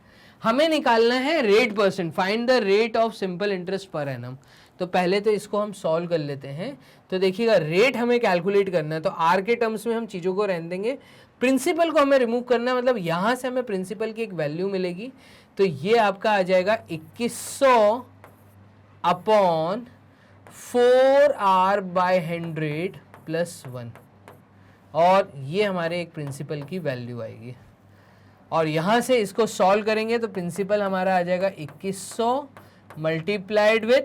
हमें निकालना है rate percent, find the rate of simple interest per annum. तो पहले तो इसको हम सॉल्व कर लेते हैं। तो देखिएगा, रेट हमें कैलकुलेट करना है, तो आर के टर्म्स में हम चीज़ों को रहने देंगे, प्रिंसिपल को हमें रिमूव करना है, मतलब यहाँ से हमें प्रिंसिपल की एक वैल्यू मिलेगी। तो ये आपका आ जाएगा 2100/4R/100 प्लस 1, और ये हमारे एक प्रिंसिपल की वैल्यू आएगी। और यहाँ से इसको सॉल्व करेंगे तो प्रिंसिपल हमारा आ जाएगा 2100 मल्टीप्लाइड विथ,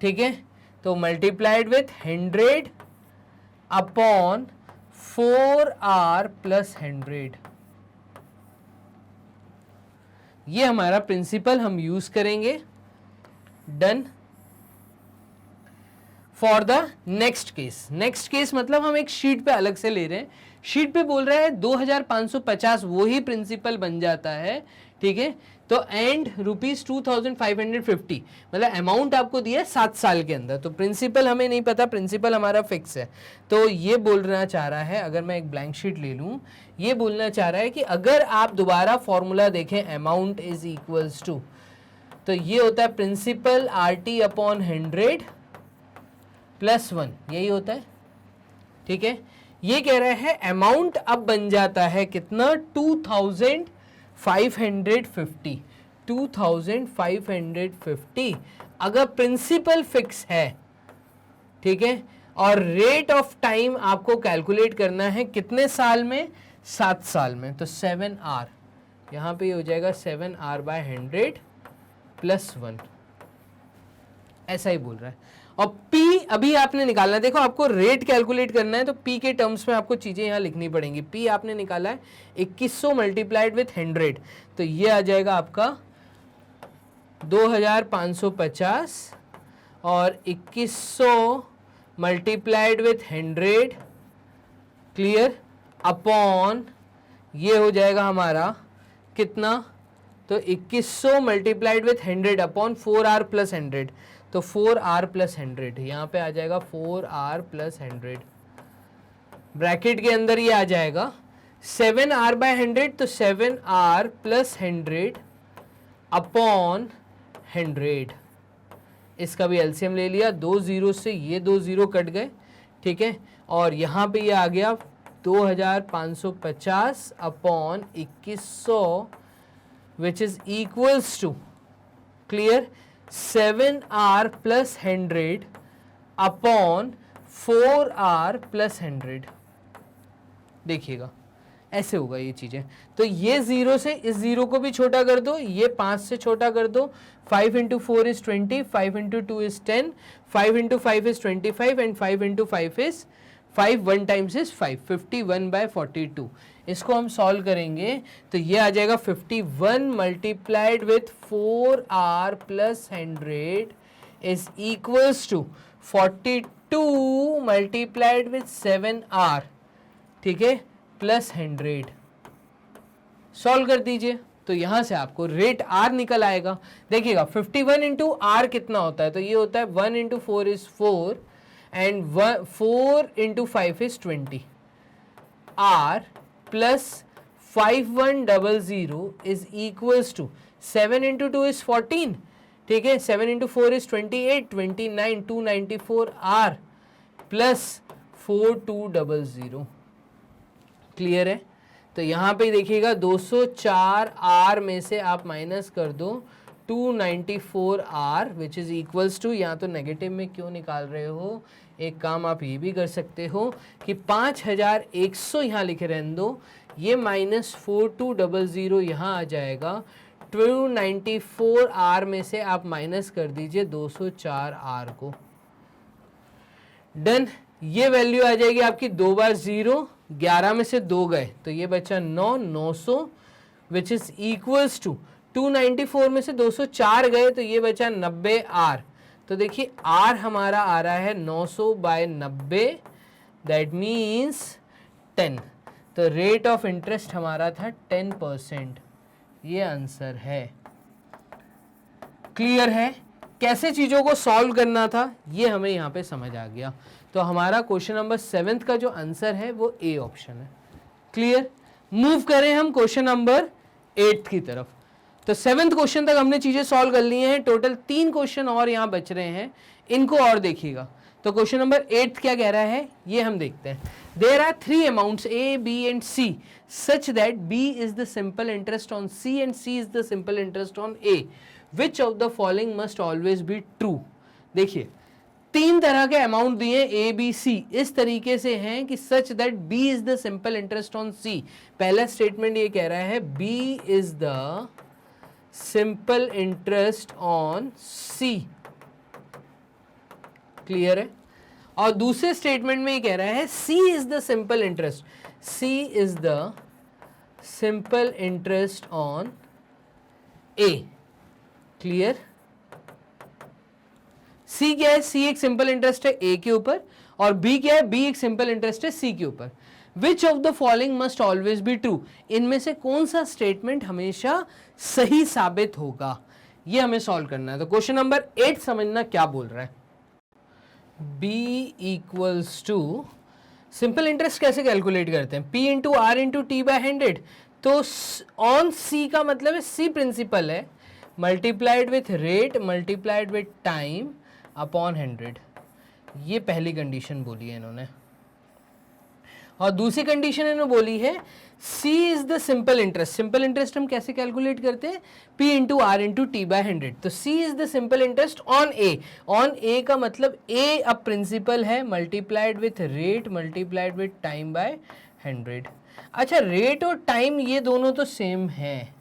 ठीक है, तो मल्टीप्लाइड विथ 100/4R प्लस 100। ये हमारा प्रिंसिपल हम यूज करेंगे। Done. For the next case मतलब हम एक शीट पे अलग से ले रहे हैं। शीट पे बोल रहा है 2550, वही प्रिंसिपल बन जाता है, ठीक है। तो एंड ₹2550, मतलब अमाउंट आपको दिया है 7 साल के अंदर, तो प्रिंसिपल हमें नहीं पता, प्रिंसिपल हमारा फिक्स है। तो ये बोलना चाह रहा है, अगर मैं एक ब्लैंक शीट ले लूँ, ये बोलना चाह रहा है कि अगर आप दोबारा फॉर्मूला देखें, अमाउंट इज इक्वल्स टू, तो ये होता है प्रिंसिपल RT/100 प्लस 1, यही होता है, ठीक है। ये कह रहा है अमाउंट अब बन जाता है कितना, 2550, 2550 अगर प्रिंसिपल फिक्स है, ठीक है। और रेट ऑफ टाइम आपको कैलकुलेट करना है कितने साल में, 7 साल में, तो 7R, यहाँ पे हो जाएगा 7R/100 प्लस 1, ऐसा ही बोल रहा है। और P अभी आपने निकालना है, देखो आपको रेट कैलकुलेट करना है, तो P के टर्म्स में आपको चीज़ें यहाँ लिखनी पड़ेंगी। P आपने निकाला है 2100 मल्टीप्लाइड विथ 100, तो ये आ जाएगा आपका 2550, और 2100 मल्टीप्लाइड विथ 100, क्लियर, अपॉन ये हो जाएगा हमारा कितना, तो 2100 multiplied with 100 upon 4R plus 100, तो 4R प्लस 100, यहाँ पे आ जाएगा 4R प्लस 100, ब्रैकेट के अंदर ये आ जाएगा 7R/100, तो 7R प्लस 100 अपॉन 100, इसका भी एलसीएम ले लिया, 2 जीरो से ये 2 जीरो कट गए, ठीक है, और यहाँ पे ये आ गया 2550 upon 2100 which is equals to, clear, 7R plus 100 upon 4R plus 100। देखिएगा ऐसे होगा ये चीजें। तो ये 0 से इस 0 को भी छोटा कर दो, ये 5 से छोटा कर दो, 5 into 4 is 20, 5 into 2 is 10, 5 into 5 is 25 and 5 into 5 is 5, 1 times is 5, 51/42। इसको हम सॉल्व करेंगे तो ये आ जाएगा 51 multiplied with 4R plus 100 is equals to 42 multiplied with 7R, ठीक है, प्लस 100। सॉल्व कर दीजिए तो यहां से आपको रेट R निकल आएगा। देखिएगा 51 इंटू R कितना होता है, तो ये होता है 1 into 4 is 4 and 4 into 5 is 20, R plus 5100 is equals to 7 into 2 is 14, ठीक है, 7 into 4 is 28, 29, 294 R plus 4200। Clear है? तो यहाँ पे देखिएगा 204 R में से आप माइनस कर दो 294 R which is equals to, यहाँ तो नेगेटिव में क्यों निकाल रहे हो, एक काम आप ये भी कर सकते हो कि 5100 यहाँ लिखे रहने दो, ये माइनस 4200 यहाँ आ जाएगा, 294 R में से आप माइनस कर दीजिए 204 R को। डन। ये वैल्यू आ जाएगी आपकी 2 बार 0, 11 में से 2 गए तो ये बचा 900 विच इज इक्वल्स टू 294 में से 204 गए तो ये बचा 90 R। तो देखिए R हमारा आ रहा है 900/90, दैट मीन्स 10। तो रेट ऑफ इंटरेस्ट हमारा था 10%। ये आंसर है। क्लियर है? कैसे चीज़ों को सॉल्व करना था ये हमें यहाँ पे समझ आ गया। तो हमारा क्वेश्चन नंबर 7 का जो आंसर है वो ए ऑप्शन है। क्लियर? मूव करें हम क्वेश्चन नंबर 8 की तरफ। तो 7th क्वेश्चन तक हमने चीज़ें सॉल्व कर ली हैं, टोटल 3 क्वेश्चन और यहाँ बच रहे हैं, इनको और देखिएगा। तो क्वेश्चन नंबर 8 क्या कह रहा है ये हम देखते हैं। There are 3 amounts A, B and C such that B is the simple interest on C and C is the simple interest on A. Which of the following must always be true? देखिए 3 तरह के amount दिए A, B, C इस तरीके से हैं कि such that B is the simple interest on C। पहला स्टेटमेंट ये कह रहा है B is the simple interest on C। Clear है? और दूसरे स्टेटमेंट में ये कह रहा है C is the simple interest, C is the simple interest on A। Clear? C क्या है? C एक सिंपल इंटरेस्ट है A के ऊपर, और B क्या है? B एक सिंपल इंटरेस्ट है C के ऊपर। Which of the following must always be true? इनमें से कौन सा स्टेटमेंट हमेशा सही साबित होगा, ये हमें सॉल्व करना है। तो क्वेश्चन नंबर 8 समझना क्या बोल रहा है। B equals to, simple interest कैसे कैलकुलेट करते हैं? P into R into T/100। तो ऑन C का मतलब है C प्रिंसिपल है, multiplied with rate multiplied with time upon 100। ये पहली कंडीशन बोली है इन्होंने। और दूसरी कंडीशन इन्होंने बोली है C is the simple interest. Simple interest हम कैसे कैलकुलेट करते हैं? P into R into T/100। तो C is the simple interest on A। On A का मतलब A अब प्रिंसिपल है, multiplied with rate multiplied with time by 100। अच्छा, रेट और टाइम ये दोनों तो सेम है,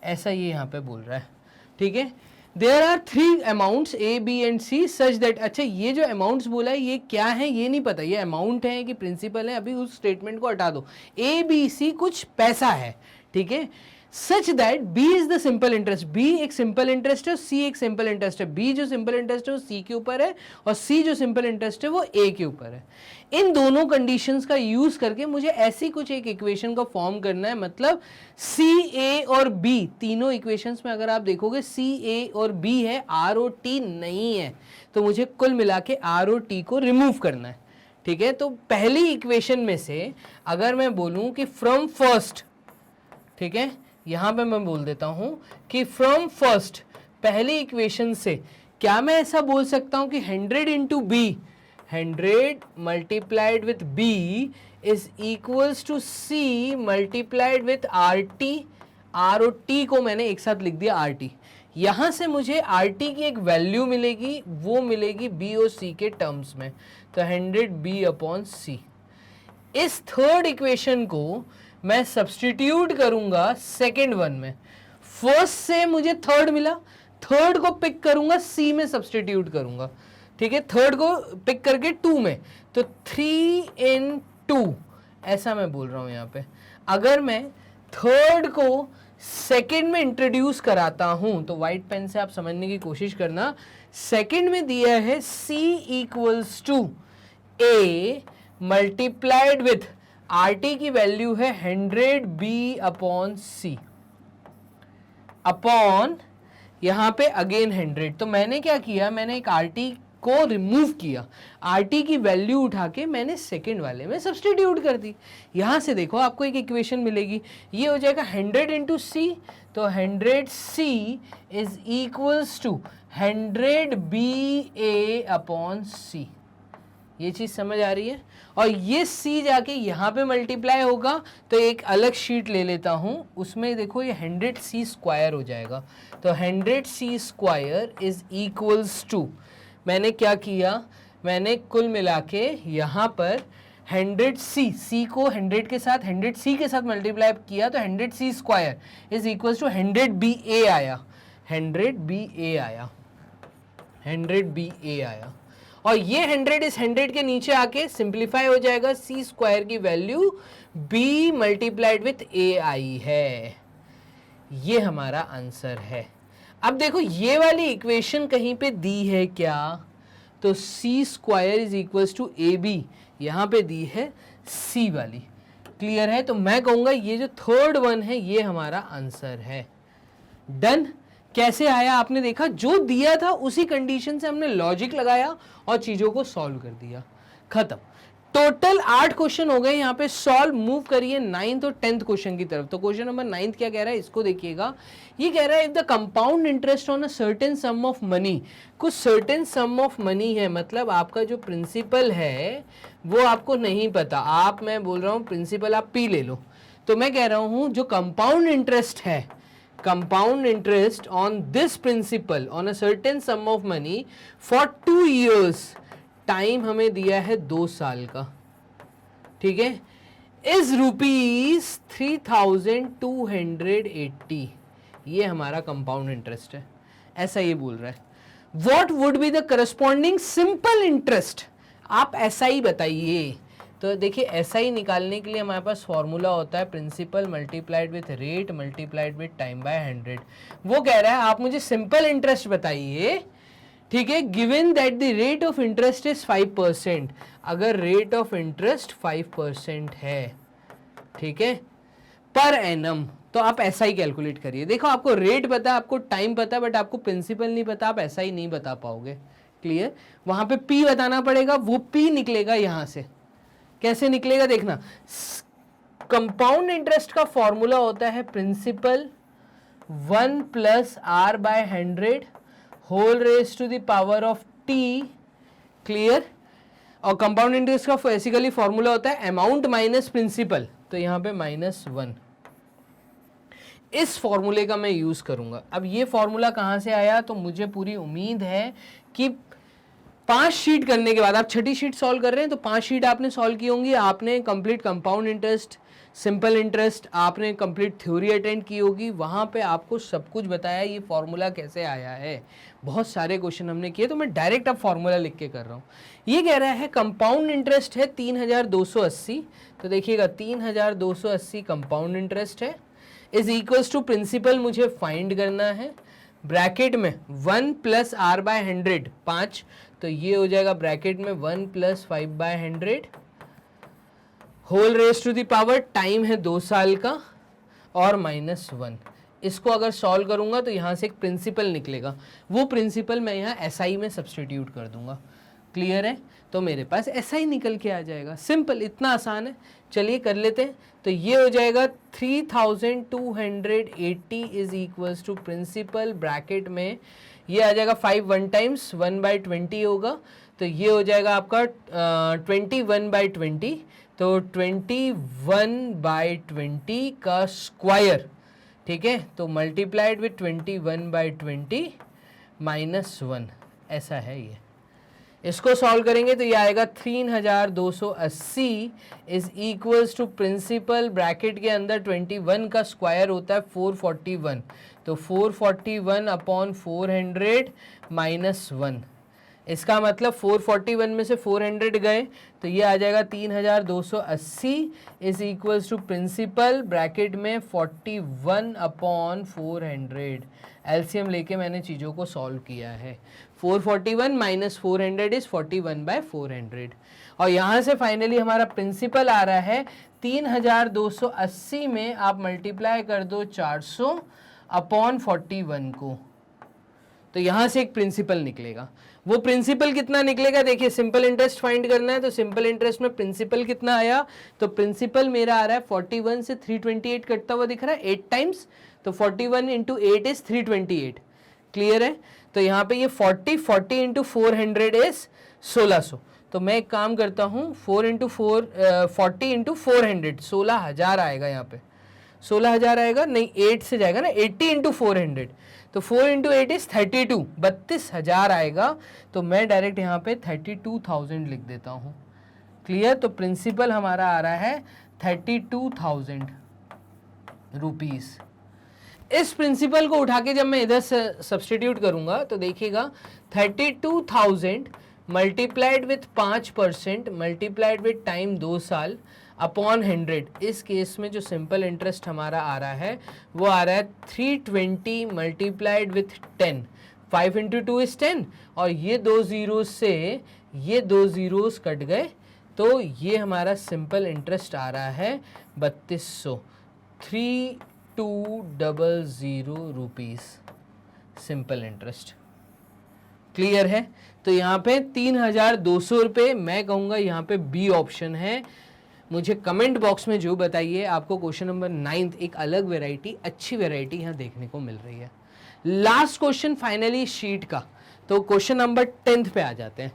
ऐसा ये यहाँ पे बोल रहा है। ठीक है, there are 3 amounts A, B and C such that. अच्छा, ये जो अमाउंट्स बोला है ये क्या है ये नहीं पता, ये अमाउंट है कि प्रिंसिपल है, अभी उस स्टेटमेंट को हटा दो। A, B, C कुछ पैसा है, ठीक है। Such that B is the simple interest, B एक सिंपल इंटरेस्ट है, C एक सिंपल इंटरेस्ट है। B जो सिंपल इंटरेस्ट है वो C के ऊपर है, और C जो सिंपल इंटरेस्ट है वो A के ऊपर है। इन दोनों कंडीशंस का यूज करके मुझे ऐसी कुछ एक इक्वेशन का फॉर्म करना है। मतलब C, A और B तीनों इक्वेशंस में अगर आप देखोगे C, A और B है, R और T नहीं है, तो मुझे कुल मिला के R और T को रिमूव करना है। ठीक है, तो पहली इक्वेशन में से अगर मैं बोलूं कि फ्रॉम फर्स्ट, ठीक है, यहां पे मैं बोल देता हूं कि फ्रॉम फर्स्ट, पहली इक्वेशन से क्या मैं ऐसा बोल सकता हूं कि 100 into B, 100 multiplied with B is equals to C multiplied with R T, R और टी को मैंने एक साथ लिख दिया आर टी। यहां से मुझे आर टी की एक वैल्यू मिलेगी, वो मिलेगी बी और सी के टर्म्स में, तो 100 बी अपॉन सी। इस थर्ड इक्वेशन को मैं सब्सटीट्यूट करूंगा सेकेंड वन में। फर्स्ट से मुझे थर्ड मिला, थर्ड को पिक करूंगा सी में सब्सटीट्यूट करूंगा, ठीक है, थर्ड को पिक करके 2 में, तो 3 इन 2 ऐसा मैं बोल रहा हूं यहां पे। अगर मैं थर्ड को सेकेंड में इंट्रोड्यूस कराता हूं तो व्हाइट पेन से आप समझने की कोशिश करना। सेकेंड में दिया है c equals to a multiplied with R T की वैल्यू है 100 बी अपॉन सी अपॉन यहां पे अगेन 100। तो मैंने क्या किया, मैंने एक आर टी को रिमूव किया, आर टी की वैल्यू उठा के मैंने सेकेंड वाले में सब्सटीट्यूट कर दी। यहां से देखो आपको एक इक्वेशन मिलेगी, ये हो जाएगा 100 इंटू सी, तो 100 C is equals to 100 B A upon C. ये चीज समझ आ रही है? और ये c जाके यहाँ पे मल्टीप्लाई होगा, तो एक अलग शीट ले लेता हूँ, उसमें देखो ये 100c स्क्वायर हो जाएगा, तो 100c square is equals to, मैंने क्या किया, मैंने कुल मिला के यहाँ पर 100c को 100 के साथ 100c के साथ मल्टीप्लाई किया, तो 100c square is equals to 100ba आया, 100ba आया, 100ba आया। और ये 100 इस 100 के नीचे आके सिंप्लीफाई हो जाएगा, c स्क्वायर की value b multiplied with a आई है। ये हमारा आंसर है। अब देखो ये वाली इक्वेशन कहीं पे दी है क्या, तो c square is equals to A B, यहाँ पे दी है c वाली। क्लियर है? तो मैं कहूँगा ये जो थर्ड वन है ये हमारा आंसर है। डन। कैसे आया आपने देखा, जो दिया था उसी कंडीशन से हमने लॉजिक लगाया और चीजों को सॉल्व कर दिया, खत्म। टोटल 8 क्वेश्चन हो गए यहाँ पे सॉल्व। मूव करिए 9th और 10th क्वेश्चन की तरफ। तो क्वेश्चन नंबर 9 क्या कह रहा है, इसको देखिएगा। ये कह रहा है if the compound interest on a certain sum of money, कुछ सर्टेन सम ऑफ मनी है, मतलब आपका जो प्रिंसिपल है वो आपको नहीं पता, आप, मैं बोल रहा हूँ प्रिंसिपल आप पी ले लो, तो मैं कह रहा हूँ जो कंपाउंड इंटरेस्ट है, compound interest on this principal on a certain sum of money for 2 years, time हमें दिया है 2 साल का, ठीक है, इज ₹3,280, ये हमारा कंपाउंड इंटरेस्ट है, ऐसा ये बोल रहा है। What would be the corresponding simple interest, आप ऐसा ही बताइए। तो देखिए ऐसा ही निकालने के लिए हमारे पास फॉर्मूला होता है principal multiplied with rate multiplied with time by 100। वो कह रहा है आप मुझे सिंपल इंटरेस्ट बताइए, ठीक है, given that the rate of interest is 5%, अगर रेट ऑफ इंटरेस्ट 5% है, ठीक है, पर एनम, तो आप ऐसा ही कैलकुलेट करिए। देखो आपको रेट पता है, आपको टाइम पता है, बट आपको प्रिंसिपल नहीं पता, आप ऐसा ही नहीं बता पाओगे। क्लियर? वहां पे पी बताना पड़ेगा, वो पी निकलेगा यहां से। कैसे निकलेगा देखना, कंपाउंड इंटरेस्ट का फॉर्मूला होता है principal 1 plus R by 100 whole raise to the power of T. Clear? और कंपाउंड इंटरेस्ट का बेसिकली फॉर्मूला होता है अमाउंट माइनस प्रिंसिपल, तो यहां पे -1। इस फॉर्मूले का मैं यूज करूंगा। अब ये फॉर्मूला कहां से आया, तो मुझे पूरी उम्मीद है कि 5 शीट करने के बाद, आप 6ठी शीट सॉल्व कर रहे हैं तो 5 शीट आपने सॉल्व की होंगी, आपने complete compound interest, simple interest, आपने कंप्लीट थ्योरी अटेंड की होगी, वहाँ पे आपको सब कुछ बताया ये फॉर्मूला कैसे आया है। बहुत सारे क्वेश्चन हमने किए, तो मैं डायरेक्ट अब फॉर्मूला लिख के कर रहा हूँ। ये कह रहा है कंपाउंड इंटरेस्ट है 3280, तो देखिएगा 3280 कंपाउंड इंटरेस्ट है, इज इक्वल्स टू प्रिंसिपल मुझे फाइंड करना है, ब्रैकेट में 1 प्लस आर बाय 100 5, तो ये हो जाएगा ब्रैकेट में 1 plus 5 by 100 whole raise to the power, time है 2 साल का, और -1। इसको अगर सॉल्व करूंगा तो यहाँ से एक प्रिंसिपल निकलेगा, वो प्रिंसिपल मैं यहाँ SI में सब्सटीट्यूट कर दूंगा। क्लियर है? तो मेरे पास ऐसा ही निकल के आ जाएगा। सिंपल, इतना आसान है। चलिए कर लेते हैं। तो ये हो जाएगा 3280 is equals to principal bracket में ये आ जाएगा 5 1 टाइम्स 1/20 होगा, तो ये हो जाएगा आपका 21/20, तो 21/20 का स्क्वायर, ठीक है, तो मल्टीप्लाइड विथ 21/20 -1, ऐसा है ये। इसको सॉल्व करेंगे तो ये आएगा 3280 is equals to principal bracket के अंदर 21 का स्क्वायर होता है 441, तो 441 अपॉन 400 -1। इसका मतलब 441 में से 400 गए तो ये आ जाएगा 3280 is equals to principal bracket में 41 अपॉन 400। एलसीएम लेके मैंने चीज़ों को सॉल्व किया है। 441 माइनस 400 इज 41/400, और यहाँ से फाइनली हमारा प्रिंसिपल आ रहा है 3280 में आप मल्टीप्लाई कर दो 400 अपॉन 41 को, तो यहाँ से एक प्रिंसिपल निकलेगा। वो प्रिंसिपल कितना निकलेगा, देखिए सिंपल इंटरेस्ट फाइंड करना है, तो सिंपल इंटरेस्ट में प्रिंसिपल कितना आया, तो प्रिंसिपल मेरा आ रहा है 41 से 328 कटता हुआ दिख रहा है 8 टाइम्स, तो 41 इंटू 8 इज 328। क्लियर है। तो यहाँ पे ये 40 इंटू 400 इज 1600। तो मैं एक काम करता हूँ 40 इंटू 400 16,000 आएगा। यहाँ पे 16,000 आएगा, नहीं 8 से जाएगा ना, 80 इंटू 400, तो 4 इंटू 8 इज 32, 32,000 आएगा। तो मैं डायरेक्ट यहाँ पे 32,000 लिख देता हूँ। क्लियर। तो प्रिंसिपल हमारा आ रहा है 32,000 रुपीज़। इस प्रिंसिपल को उठा के जब मैं इधर से सब्सटीट्यूट करूंगा तो देखिएगा 32,000 multiplied with 5% multiplied with time 2 साल अपॉन 100। इस केस में जो सिंपल इंटरेस्ट हमारा आ रहा है वो आ रहा है 320 मल्टीप्लाइड विथ 10। 5 इंटू 2 इज 10, और ये 2 ज़ीरोज़ से ये 2 ज़ीरोज़ कट गए, तो ये हमारा सिंपल इंटरेस्ट आ रहा है 3200, 3200 रुपीज़ सिंपल इंटरेस्ट। क्लियर है। तो यहाँ पे 3200 रुपये, मैं कहूँगा यहाँ पे बी ऑप्शन है। मुझे कमेंट बॉक्स में जो बताइए आपको क्वेश्चन नंबर 9 एक अलग वेराइटी, अच्छी वेराइटी यहाँ देखने को मिल रही है। लास्ट क्वेश्चन फाइनली शीट का, तो क्वेश्चन नंबर 10 पे आ जाते हैं।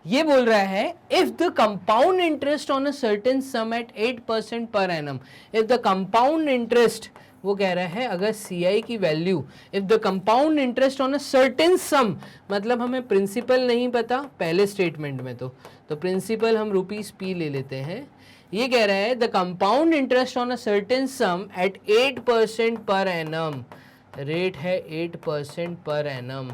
ये बोल रहा है if the compound interest on a certain sum at 8% per annum, if the compound interest, वो कह रहा है अगर CI की value, if the compound interest on a certain sum, मतलब हमें प्रिंसिपल नहीं पता पहले स्टेटमेंट में, तो प्रिंसिपल हम ₹P ले लेते हैं। ये कह रहा है the compound interest on a certain sum at 8% per annum, rate है 8% per annum,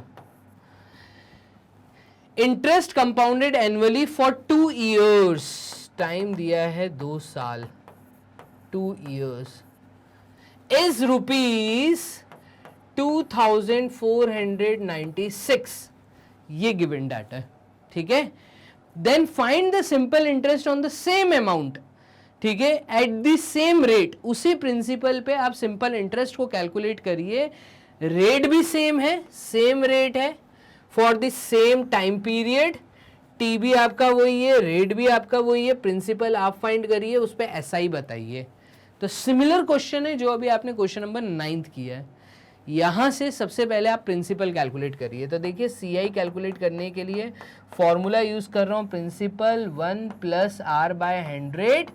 interest compounded annually for 2 years, time दिया है 2 साल, 2 ईयर्स, इज ₹2,496, ये गिवन डाटा है। ठीक है। Then find the simple interest on the same amount, ठीक है, एट द सेम रेट। उसी प्रिंसिपल पे आप सिंपल इंटरेस्ट को कैलकुलेट करिए, रेट भी सेम है, सेम रेट है for the same time period, T भी आपका वही है, रेट भी आपका वही है, प्रिंसिपल आप फाइंड करिए, उस पर SI बताइए। तो सिमिलर क्वेश्चन है जो अभी आपने क्वेश्चन नंबर 9 किया है। यहाँ से सबसे पहले आप प्रिंसिपल कैलकुलेट करिए। तो देखिए CI कैलकुलेट करने के लिए फॉर्मूला यूज़ कर रहा हूँ, principal 1 + R/100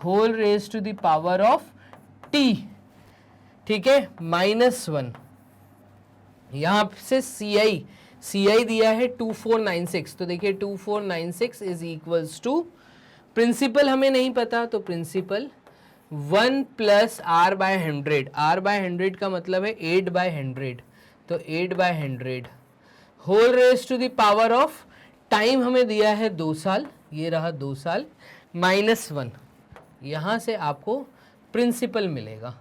whole raise to the power of T, ठीक है, -1। यहाँ से CI दिया है 2496, तो देखिए 2496 इज इक्वल्स टू, प्रिंसिपल हमें नहीं पता तो प्रिंसिपल 1 + R/100, R/100 का मतलब है 8/100, तो 8/100 whole raise to the power of, time हमें दिया है 2 साल, ये रहा 2 साल, -1। यहाँ से आपको प्रिंसिपल मिलेगा,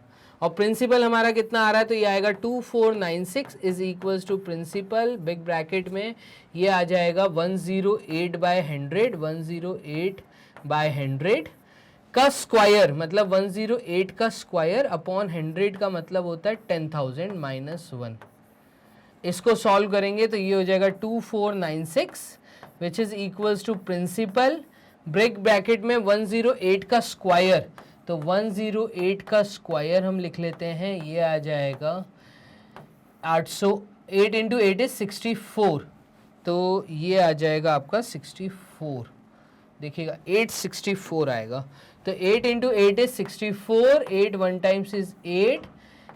और प्रिंसिपल हमारा कितना आ रहा है, तो ये आएगा 2496 is equals to principal big bracket में ये आ जाएगा 108/100, 108/100 का स्क्वायर, मतलब 108 का स्क्वायर अपॉन 100 का मतलब होता है 10,000 -1। इसको सॉल्व करेंगे तो ये हो जाएगा 2496 which is equals to principal, break bracket में 108 का स्क्वायर, तो 108 का स्क्वायर हम लिख लेते हैं, ये आ जाएगा 808 इंटू 8 इज 64, तो ये आ जाएगा आपका 64, देखिएगा 864 आएगा। तो 8 into 8 is 64, 8 one times is 8,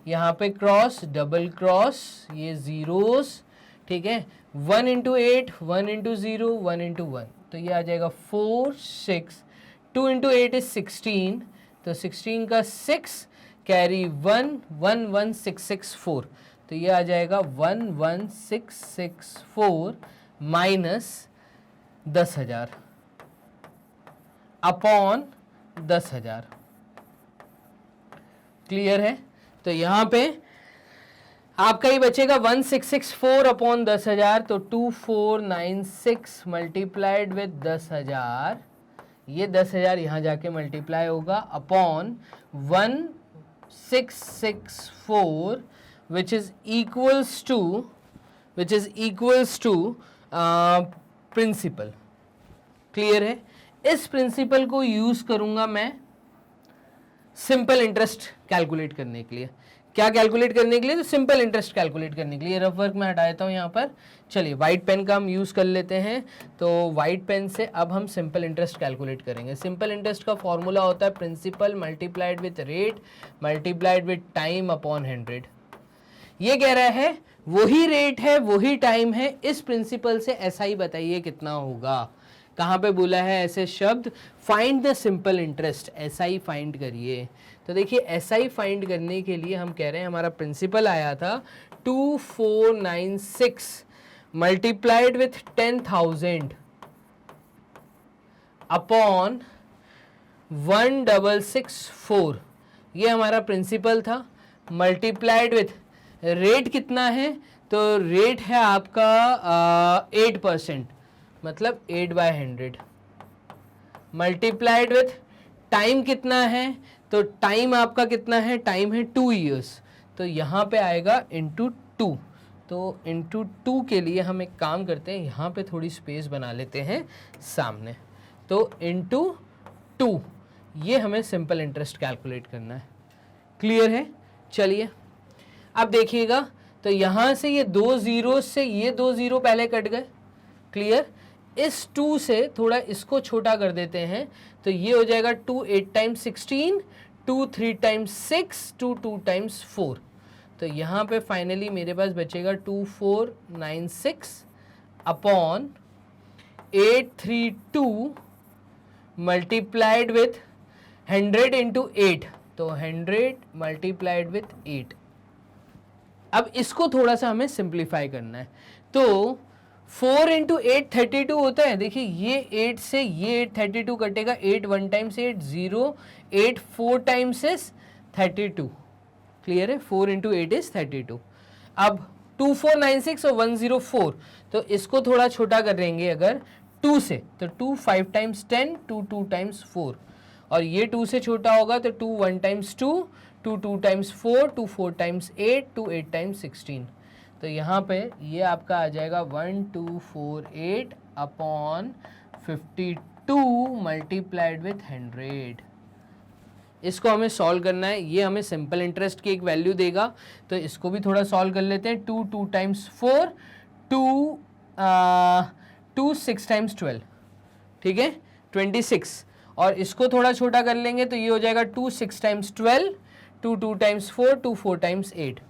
यहाँ पे क्रॉस डबल क्रॉस, ये जीरोस, ठीक है, 1 इंटू 8, 1 इंटू 0, 1 इंटू 1, तो ये आ जाएगा 4 6, 2 इंटू 8 इज 16, तो 16 का 6 कैरी 1, 1 1 6 6 4, तो ये आ जाएगा 1 1 6 6 4 माइनस 10,000 अपॉन 10,000। क्लियर है? तो यहाँ पे आपका ही बचेगा 1664 अपॉन 10,000, तो 2496 मल्टीप्लाइड विद 10,000, ये 10,000 यहाँ जाके मल्टीप्लाई होगा upon 1664 which is equals to principal. Clear है? इस प्रिंसिपल को यूज करूंगा मैं सिंपल इंटरेस्ट कैलकुलेट करने के लिए। क्या कैलकुलेट करने के लिए? तो सिंपल इंटरेस्ट कैलकुलेट करने के लिए। रफ वर्क मैं हटा देता हूँ यहाँ पर। चलिए वाइट पेन का हम यूज़ कर लेते हैं। तो वाइट पेन से अब हम सिंपल इंटरेस्ट कैलकुलेट करेंगे। सिंपल इंटरेस्ट का फॉर्मूला होता है principal multiplied with rate multiplied with time upon 100। ये कह रहा है वही रेट है वही टाइम है, इस प्रिंसिपल से ऐसा ही बताइए कितना होगा। कहाँ पे बोला है ऐसे शब्द? फाइंड द सिंपल इंटरेस्ट, ऐसा ही फाइंड करिए। तो देखिए ऐसा ही फाइंड करने के लिए हम कह रहे हैं हमारा प्रिंसिपल आया था 2496 मल्टीप्लाइड विथ 10,000 अपॉन 1664, ये हमारा प्रिंसिपल था। मल्टीप्लाइड विथ रेट कितना है? तो रेट है आपका 8%, मतलब 8/100। मल्टीप्लाइड विथ टाइम कितना है? तो टाइम आपका कितना है? टाइम है 2 ईयर्स, तो यहाँ पे आएगा इंटू 2। तो इंटू 2 के लिए हम एक काम करते हैं, यहाँ पे थोड़ी स्पेस बना लेते हैं सामने। तो इंटू 2, ये हमें सिंपल इंटरेस्ट कैलकुलेट करना है। क्लियर है? चलिए अब देखिएगा, तो यहाँ से ये 2 ज़ीरो से ये 2 ज़ीरो पहले कट गए। क्लियर? इस 2 से थोड़ा इसको छोटा कर देते हैं, तो ये हो जाएगा 2 8 टाइम्स 16, 2 3 टाइम्स 6, 2 2 टाइम्स 4। तो यहाँ पे फाइनली मेरे पास बचेगा 2496 अपॉन 832 मल्टीप्लाइड विथ 100 इंटू 8, तो 100 मल्टीप्लाइड विथ 8। अब इसको थोड़ा सा हमें सिंप्लीफाई करना है। तो 4 इंटू 8 32 होता है। देखिए ये 8 से ये 8 32 कटेगा, 8 1 टाइम्स 8 0, 8 4 टाइम्स इज 32। क्लियर है? 4 इंटू 8 इज 32। अब 2496 और 104, तो इसको थोड़ा छोटा कर देंगे अगर 2 से, तो 2 5 टाइम्स 10, 2 2 टाइम्स 4, और ये 2 से छोटा होगा तो 2 1 टाइम्स 2, 2 2 टाइम्स 4, 2 4 टाइम्स 8, 2 8 टाइम्स 16। तो यहाँ पे ये आपका आ जाएगा 1248 अपॉन 52 मल्टीप्लाइड विथ 100। इसको हमें सॉल्व करना है। ये हमें सिंपल इंटरेस्ट की एक वैल्यू देगा, तो इसको भी थोड़ा सॉल्व कर लेते हैं। 2 2 टाइम्स 4, 2 6 टाइम्स 12, ठीक है 26। और इसको थोड़ा छोटा कर लेंगे तो ये हो जाएगा 2 6 टाइम्स 12, 2 2 टाइम्स 4, 2 4 टाइम्स 8,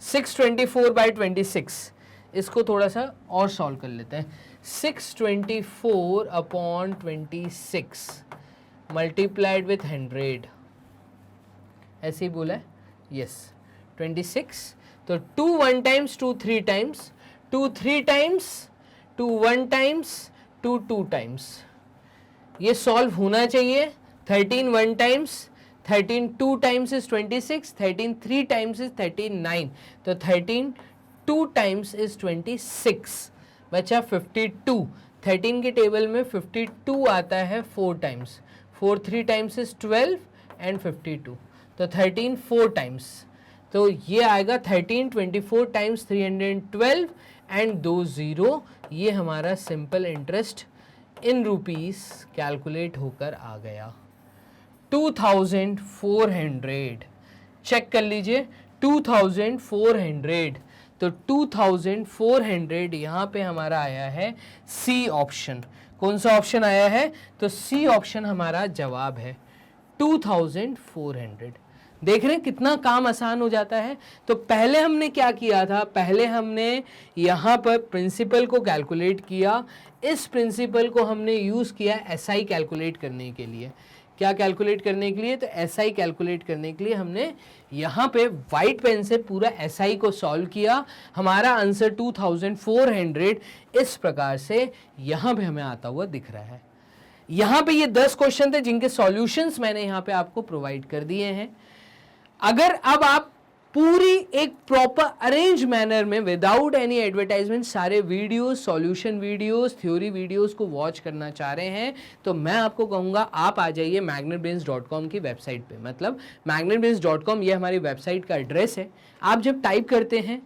624/26। इसको थोड़ा सा और सॉल्व कर लेते हैं। 624 अपॉन 26 मल्टीप्लाइड विथ 100, ऐसे ही बोला है। यस 26, तो 2 1 times 2 3 times, 2 3 times, 2 1 times, 2 2 times. ये सॉल्व होना चाहिए। 13 1 times, 13 2 times is 26, 13 3 times is 39, तो 13 2 टाइम्स इज 26, बचा 52। 13 के टेबल में 52 आता है 4 टाइम्स, 4 3 टाइम्स इज 12 एंड 52, तो 13 4 टाइम्स। तो ये आएगा 1324 टाइम्स 312 एंड 2 0, ये हमारा simple interest in rupees calculate होकर आ गया 2400। चेक कर लीजिए 2400, तो 2400 यहाँ पे हमारा आया है सी ऑप्शन। कौन सा ऑप्शन आया है? तो सी ऑप्शन हमारा जवाब है 2400। देख रहे हैं कितना काम आसान हो जाता है। तो पहले हमने क्या किया था, पहले हमने यहाँ पर प्रिंसिपल को कैलकुलेट किया, इस प्रिंसिपल को हमने यूज़ किया एसआई कैलकुलेट करने के लिए। क्या कैलकुलेट करने के लिए? तो एसआई कैलकुलेट करने के लिए हमने यहाँ पे वाइट पेन से पूरा एसआई को सॉल्व किया। हमारा आंसर 2400 इस प्रकार से यहाँ पे हमें आता हुआ दिख रहा है। यहाँ पे ये 10 क्वेश्चन थे जिनके सॉल्यूशंस मैंने यहाँ पे आपको प्रोवाइड कर दिए हैं। अगर अब आप पूरी एक प्रॉपर अरेंज मैनर में विदाउट एनी एडवर्टाइजमेंट सारे videos, solution videos, theory videos को वॉच करना चाह रहे हैं, तो मैं आपको कहूँगा आप आ जाइए magnetbrains.com की वेबसाइट पे। मतलब magnetbrains.com ये हमारी वेबसाइट का एड्रेस है। आप जब टाइप करते हैं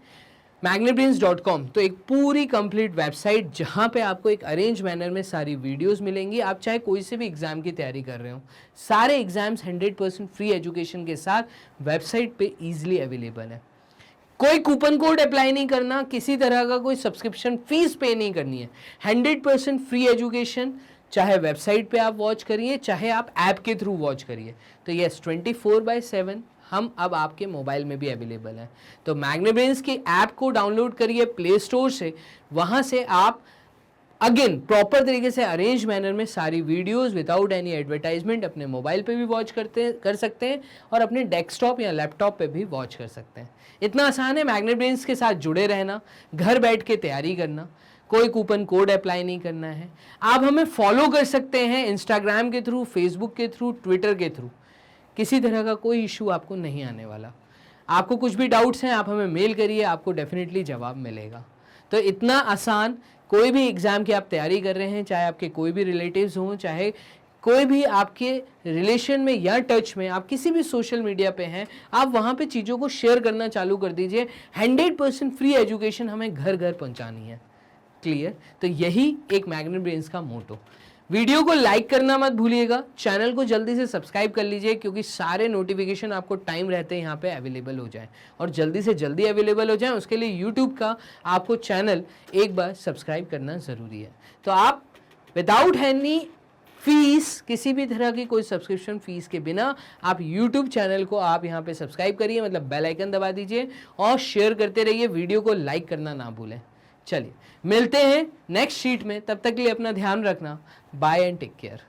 magnetbrains.com तो एक पूरी कंप्लीट वेबसाइट जहाँ पे आपको एक अरेंज मैनर में सारी वीडियोस मिलेंगी। आप चाहे कोई से भी एग्जाम की तैयारी कर रहे हो, सारे एग्जाम्स 100% फ्री एजुकेशन के साथ वेबसाइट पे इजीली अवेलेबल है। कोई कूपन कोड अप्लाई नहीं करना, किसी तरह का कोई सब्सक्रिप्शन फीस पे नहीं करनी है। 100% फ्री एजुकेशन, चाहे वेबसाइट पे आप वॉच करिए, चाहे आप ऐप के थ्रू वॉच करिए। तो यस 24/7 हम अब आपके मोबाइल में भी अवेलेबल हैं। तो मैग्नेब्रेन्स की ऐप को डाउनलोड करिए प्ले स्टोर से, वहाँ से आप अगेन प्रॉपर तरीके से अरेंज मैनर में सारी वीडियोस विदाउट एनी एडवर्टाइजमेंट अपने मोबाइल पे भी वॉच कर सकते हैं और अपने डेस्कटॉप या लैपटॉप पे भी वॉच कर सकते हैं। इतना आसान है मैग्नेब्रेन्स के साथ जुड़े रहना, घर बैठ के तैयारी करना, कोई कूपन कोड अप्लाई नहीं करना है। आप हमें फॉलो कर सकते हैं इंस्टाग्राम के थ्रू, फेसबुक के थ्रू, ट्विटर के थ्रू। किसी तरह का कोई इशू आपको नहीं आने वाला। आपको कुछ भी डाउट्स हैं आप हमें मेल करिए, आपको डेफिनेटली जवाब मिलेगा। तो इतना आसान, कोई भी एग्ज़ाम की आप तैयारी कर रहे हैं, चाहे आपके कोई भी रिलेटिव्स हों, चाहे कोई भी आपके रिलेशन में या टच में, आप किसी भी सोशल मीडिया पे हैं, आप वहाँ पे चीज़ों को शेयर करना चालू कर दीजिए। 100% फ्री एजुकेशन हमें घर घर पहुँचानी है। क्लियर? तो यही एक मैग्नेब्रेन्स का मोटो। वीडियो को लाइक करना मत भूलिएगा, चैनल को जल्दी से सब्सक्राइब कर लीजिए क्योंकि सारे नोटिफिकेशन आपको टाइम रहते यहाँ पे अवेलेबल हो जाएं और जल्दी से जल्दी अवेलेबल हो जाएं। उसके लिए यूट्यूब का आपको चैनल एक बार सब्सक्राइब करना ज़रूरी है। तो आप विदाउट एनी फीस, किसी भी तरह की कोई सब्सक्रिप्शन फीस के बिना आप यूट्यूब चैनल को आप यहाँ पे सब्सक्राइब करिए, मतलब बेल आइकन दबा दीजिए और शेयर करते रहिए। वीडियो को लाइक करना ना भूलें। चलिए मिलते हैं नेक्स्ट शीट में, तब तक के लिए अपना ध्यान रखना। Bye and take care.